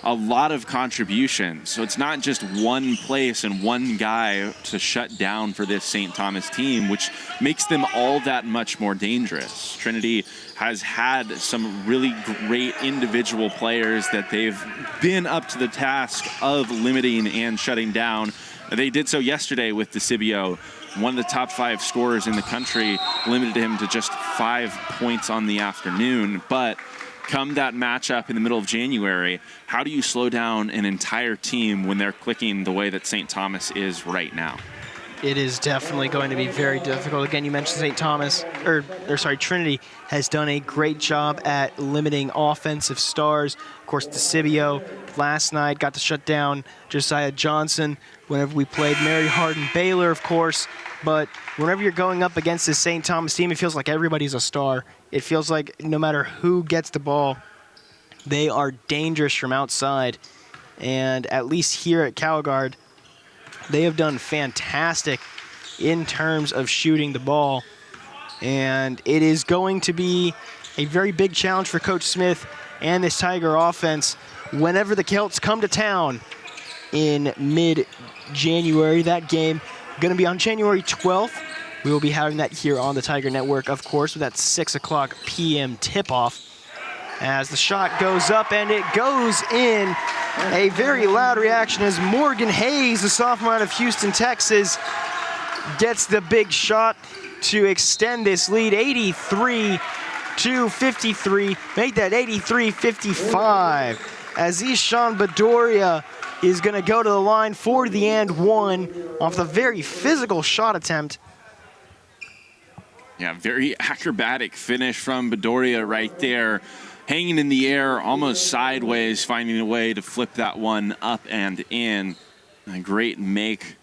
a lot of contributions. So it's not just one place and one guy to shut down for this St. Thomas team, which makes them all that much more dangerous. Trinity has had some really great individual players that they've been up to the task of limiting and shutting down. They did so yesterday with DeCibio, one of the top 5 scorers in the country, limited him to just 5 points on the afternoon. But come that matchup in the middle of January, how do you slow down an entire team when they're clicking the way that St. Thomas is right now? It is definitely going to be very difficult. Again, you mentioned Trinity has done a great job at limiting offensive stars. Of course, DeCibio last night got to shut down Josiah Johnson whenever we played Mary Hardin Baylor, of course. But whenever you're going up against this St. Thomas team, it feels like everybody's a star. It feels like no matter who gets the ball, they are dangerous from outside. And at least here at Calgard, they have done fantastic in terms of shooting the ball. And it is going to be a very big challenge for Coach Smith and this Tiger offense whenever the Celts come to town in mid-January. That game going to be on January 12th. We will be having that here on the Tiger Network, of course, with that 6 o'clock p.m. tip-off. As the shot goes up and it goes in. A very loud reaction as Morgan Hayes, the sophomore out of Houston, Texas, gets the big shot to extend this lead, 83-53. Make that 83-55. As Ishan Bedoria is going to go to the line for the and one off the very physical shot attempt. Yeah, very acrobatic finish from Bedoria right there. Hanging in the air, almost sideways, finding a way to flip that one up and in. A great make.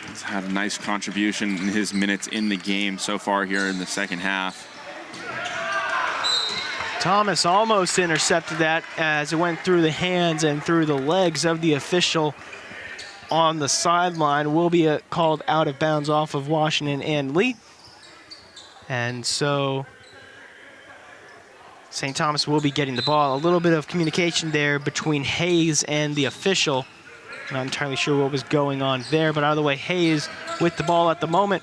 He's had a nice contribution in his minutes in the game so far here in the second half. Thomas almost intercepted that as it went through the hands and through the legs of the official on the sideline. Will be called out of bounds off of Washington and Lee. And so St. Thomas will be getting the ball. A little bit of communication there between Hayes and the official. Not entirely sure what was going on there, but either way, Hayes with the ball at the moment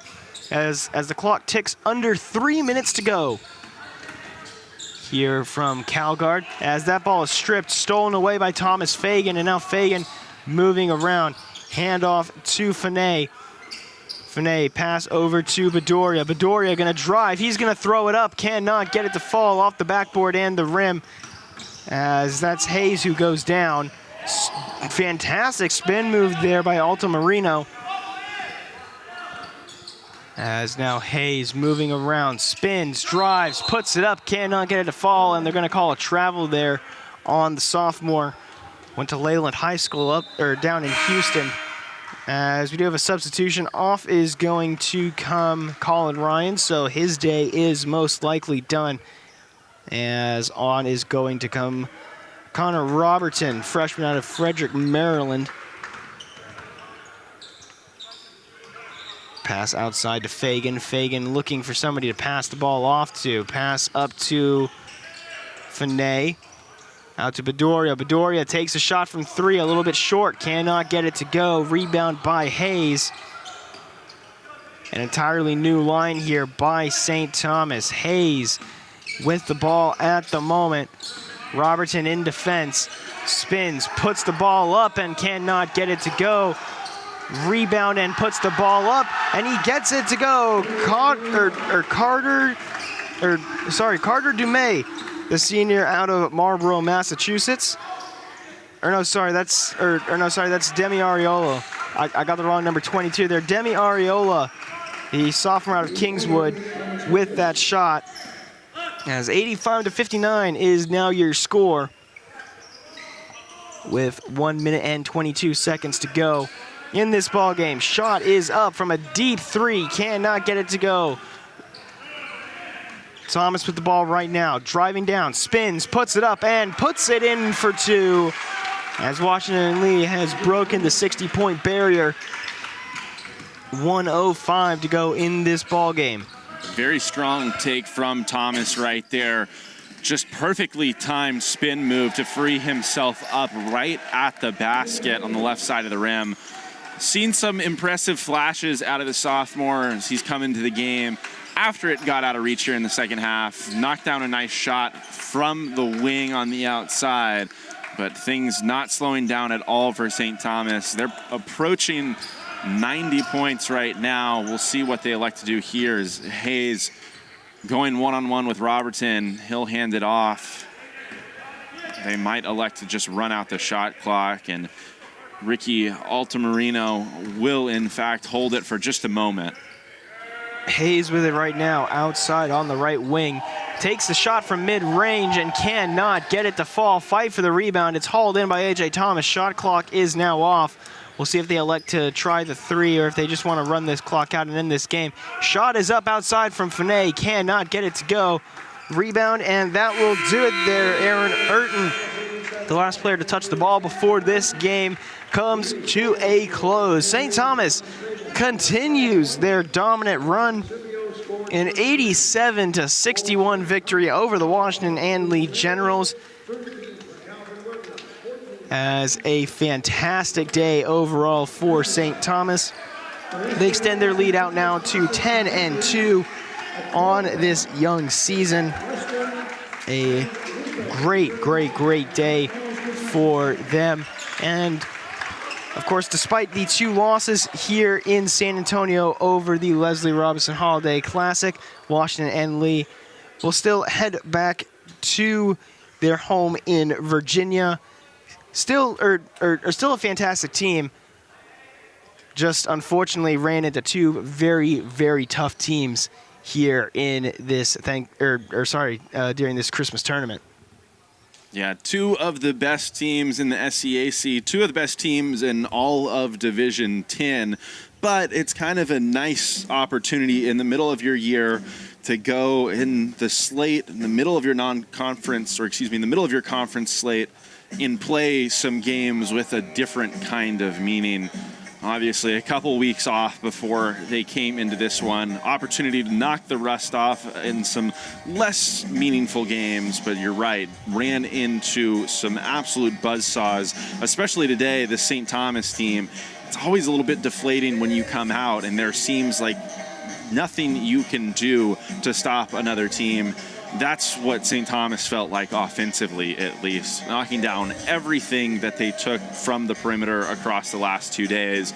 as the clock ticks under 3 minutes to go. Here from Calgard as that ball is stripped, stolen away by Thomas Fagan, and now Fagan moving around. Handoff to Finney. Finney pass over to Bedoria. Bedoria going to drive. He's going to throw it up. Cannot get it to fall off the backboard and the rim as that's Hayes who goes down. Fantastic spin move there by Alta Marino. As now Hayes moving around, spins, drives, puts it up, cannot get it to fall, and they're going to call a travel there on the sophomore. Went to Leyland High School down in Houston. As we do have a substitution, off is going to come Colin Ryan, so his day is most likely done. As on is going to come Connor Robertson, freshman out of Frederick, Maryland. Pass outside to Fagan. Fagan looking for somebody to pass the ball off to. Pass up to Finney. Out to Bedoria. Bedoria takes a shot from 3, a little bit short. Cannot get it to go. Rebound by Hayes. An entirely new line here by St. Thomas. Hayes with the ball at the moment. Robertson in defense. Spins, puts the ball up and cannot get it to go. Rebound and puts the ball up, and he gets it to go. Carter Dumais, the senior out of Marlborough, Massachusetts. That's Demi Ariola. I got the wrong number 22 there. Demi Ariola, the sophomore out of Kingswood, with that shot. As 85-59 is now your score, with 1 minute and 22 seconds to go in this ball game. Shot is up from a deep 3, cannot get it to go. Thomas with the ball right now, driving down, spins, puts it up, and puts it in for 2. As Washington Lee has broken the 60-point barrier. 1:05 to go in this ball game. Very strong take from Thomas right there. just perfectly timed spin move to free himself up right at the basket on the left side of the rim. Seen some impressive flashes out of the sophomore as he's come into the game. After it got out of reach here in the second half, knocked down a nice shot from the wing on the outside, but things not slowing down at all for St. Thomas. They're approaching 90 points right now. We'll see what they elect to do here as Hayes going one-on-one with Robertson. He'll hand it off. They might elect to just run out the shot clock, and Ricky Altamirano will, in fact, hold it for just a moment. Hayes with it right now, outside on the right wing. Takes the shot from mid-range and cannot get it to fall. Fight for the rebound. It's hauled in by A.J. Thomas. Shot clock is now off. We'll see if they elect to try the three or if they just want to run this clock out and end this game. Shot is up outside from Finney. Cannot get it to go. Rebound, and that will do it there. Aaron Urton, the last player to touch the ball before this game, comes to a close. St. Thomas continues their dominant run. An 87-61 victory over the Washington and Lee Generals. As a fantastic day overall for St. Thomas. They extend their lead out now to 10-2 on this young season. A great day for them. And of course, despite the two losses here in San Antonio over the Leslie Robinson Holiday Classic, Washington and Lee will still head back to their home in Virginia. Still a fantastic team. Just unfortunately ran into two very tough teams here in this during this Christmas tournament. Yeah, two of the best teams in the SCAC, two of the best teams in all of Division 10, but it's kind of a nice opportunity in the middle of your year to go in the slate, in the middle of your non-conference, or excuse me, in the middle of your conference slate, and play some games with a different kind of meaning. Obviously, a couple weeks off before they came into this one. Opportunity to knock the rust off in some less meaningful games, but you're right, ran into some absolute buzzsaws, especially today, the St. Thomas team. It's always a little bit deflating when you come out and there seems like nothing you can do to stop another team. That's what St. Thomas felt like offensively, at least, knocking down everything that they took from the perimeter across the last 2 days,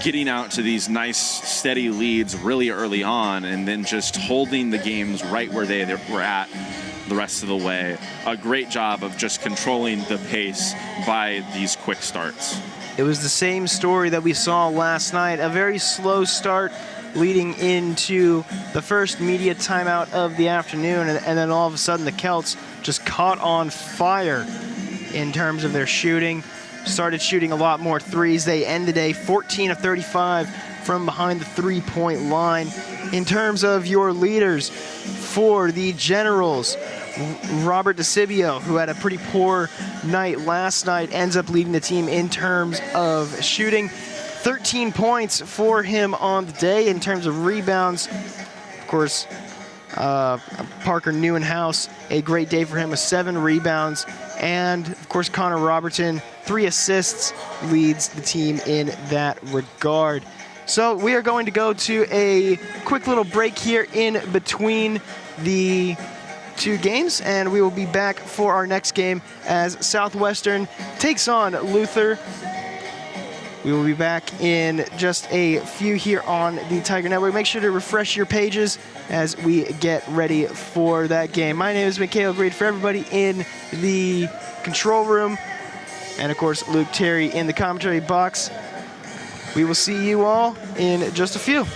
getting out to these nice, steady leads really early on, and then just holding the games right where they were at the rest of the way. A great job of just controlling the pace by these quick starts. It was the same story that we saw last night, a very slow start leading into the first media timeout of the afternoon, and then all of a sudden the Celts just caught on fire in terms of their shooting. Started shooting a lot more threes. They end the day 14 of 35 from behind the three-point line. In terms of your leaders for the Generals, Robert DeCibio, who had a pretty poor night last night, ends up leading the team in terms of shooting. 13 points for him on the day. In terms of rebounds, of course, Parker Neuenhouse, a great day for him with 7 rebounds. And, of course, Connor Robertson, 3 assists, leads the team in that regard. So we are going to go to a quick little break here in between the two games, and we will be back for our next game as Southwestern takes on Luther. We will be back in just a few here on the Tiger Network. Make sure to refresh your pages as we get ready for that game. My name is Mikhail Greed. For everybody in the control room, and of course Luke Terry in the commentary box, we will see you all in just a few.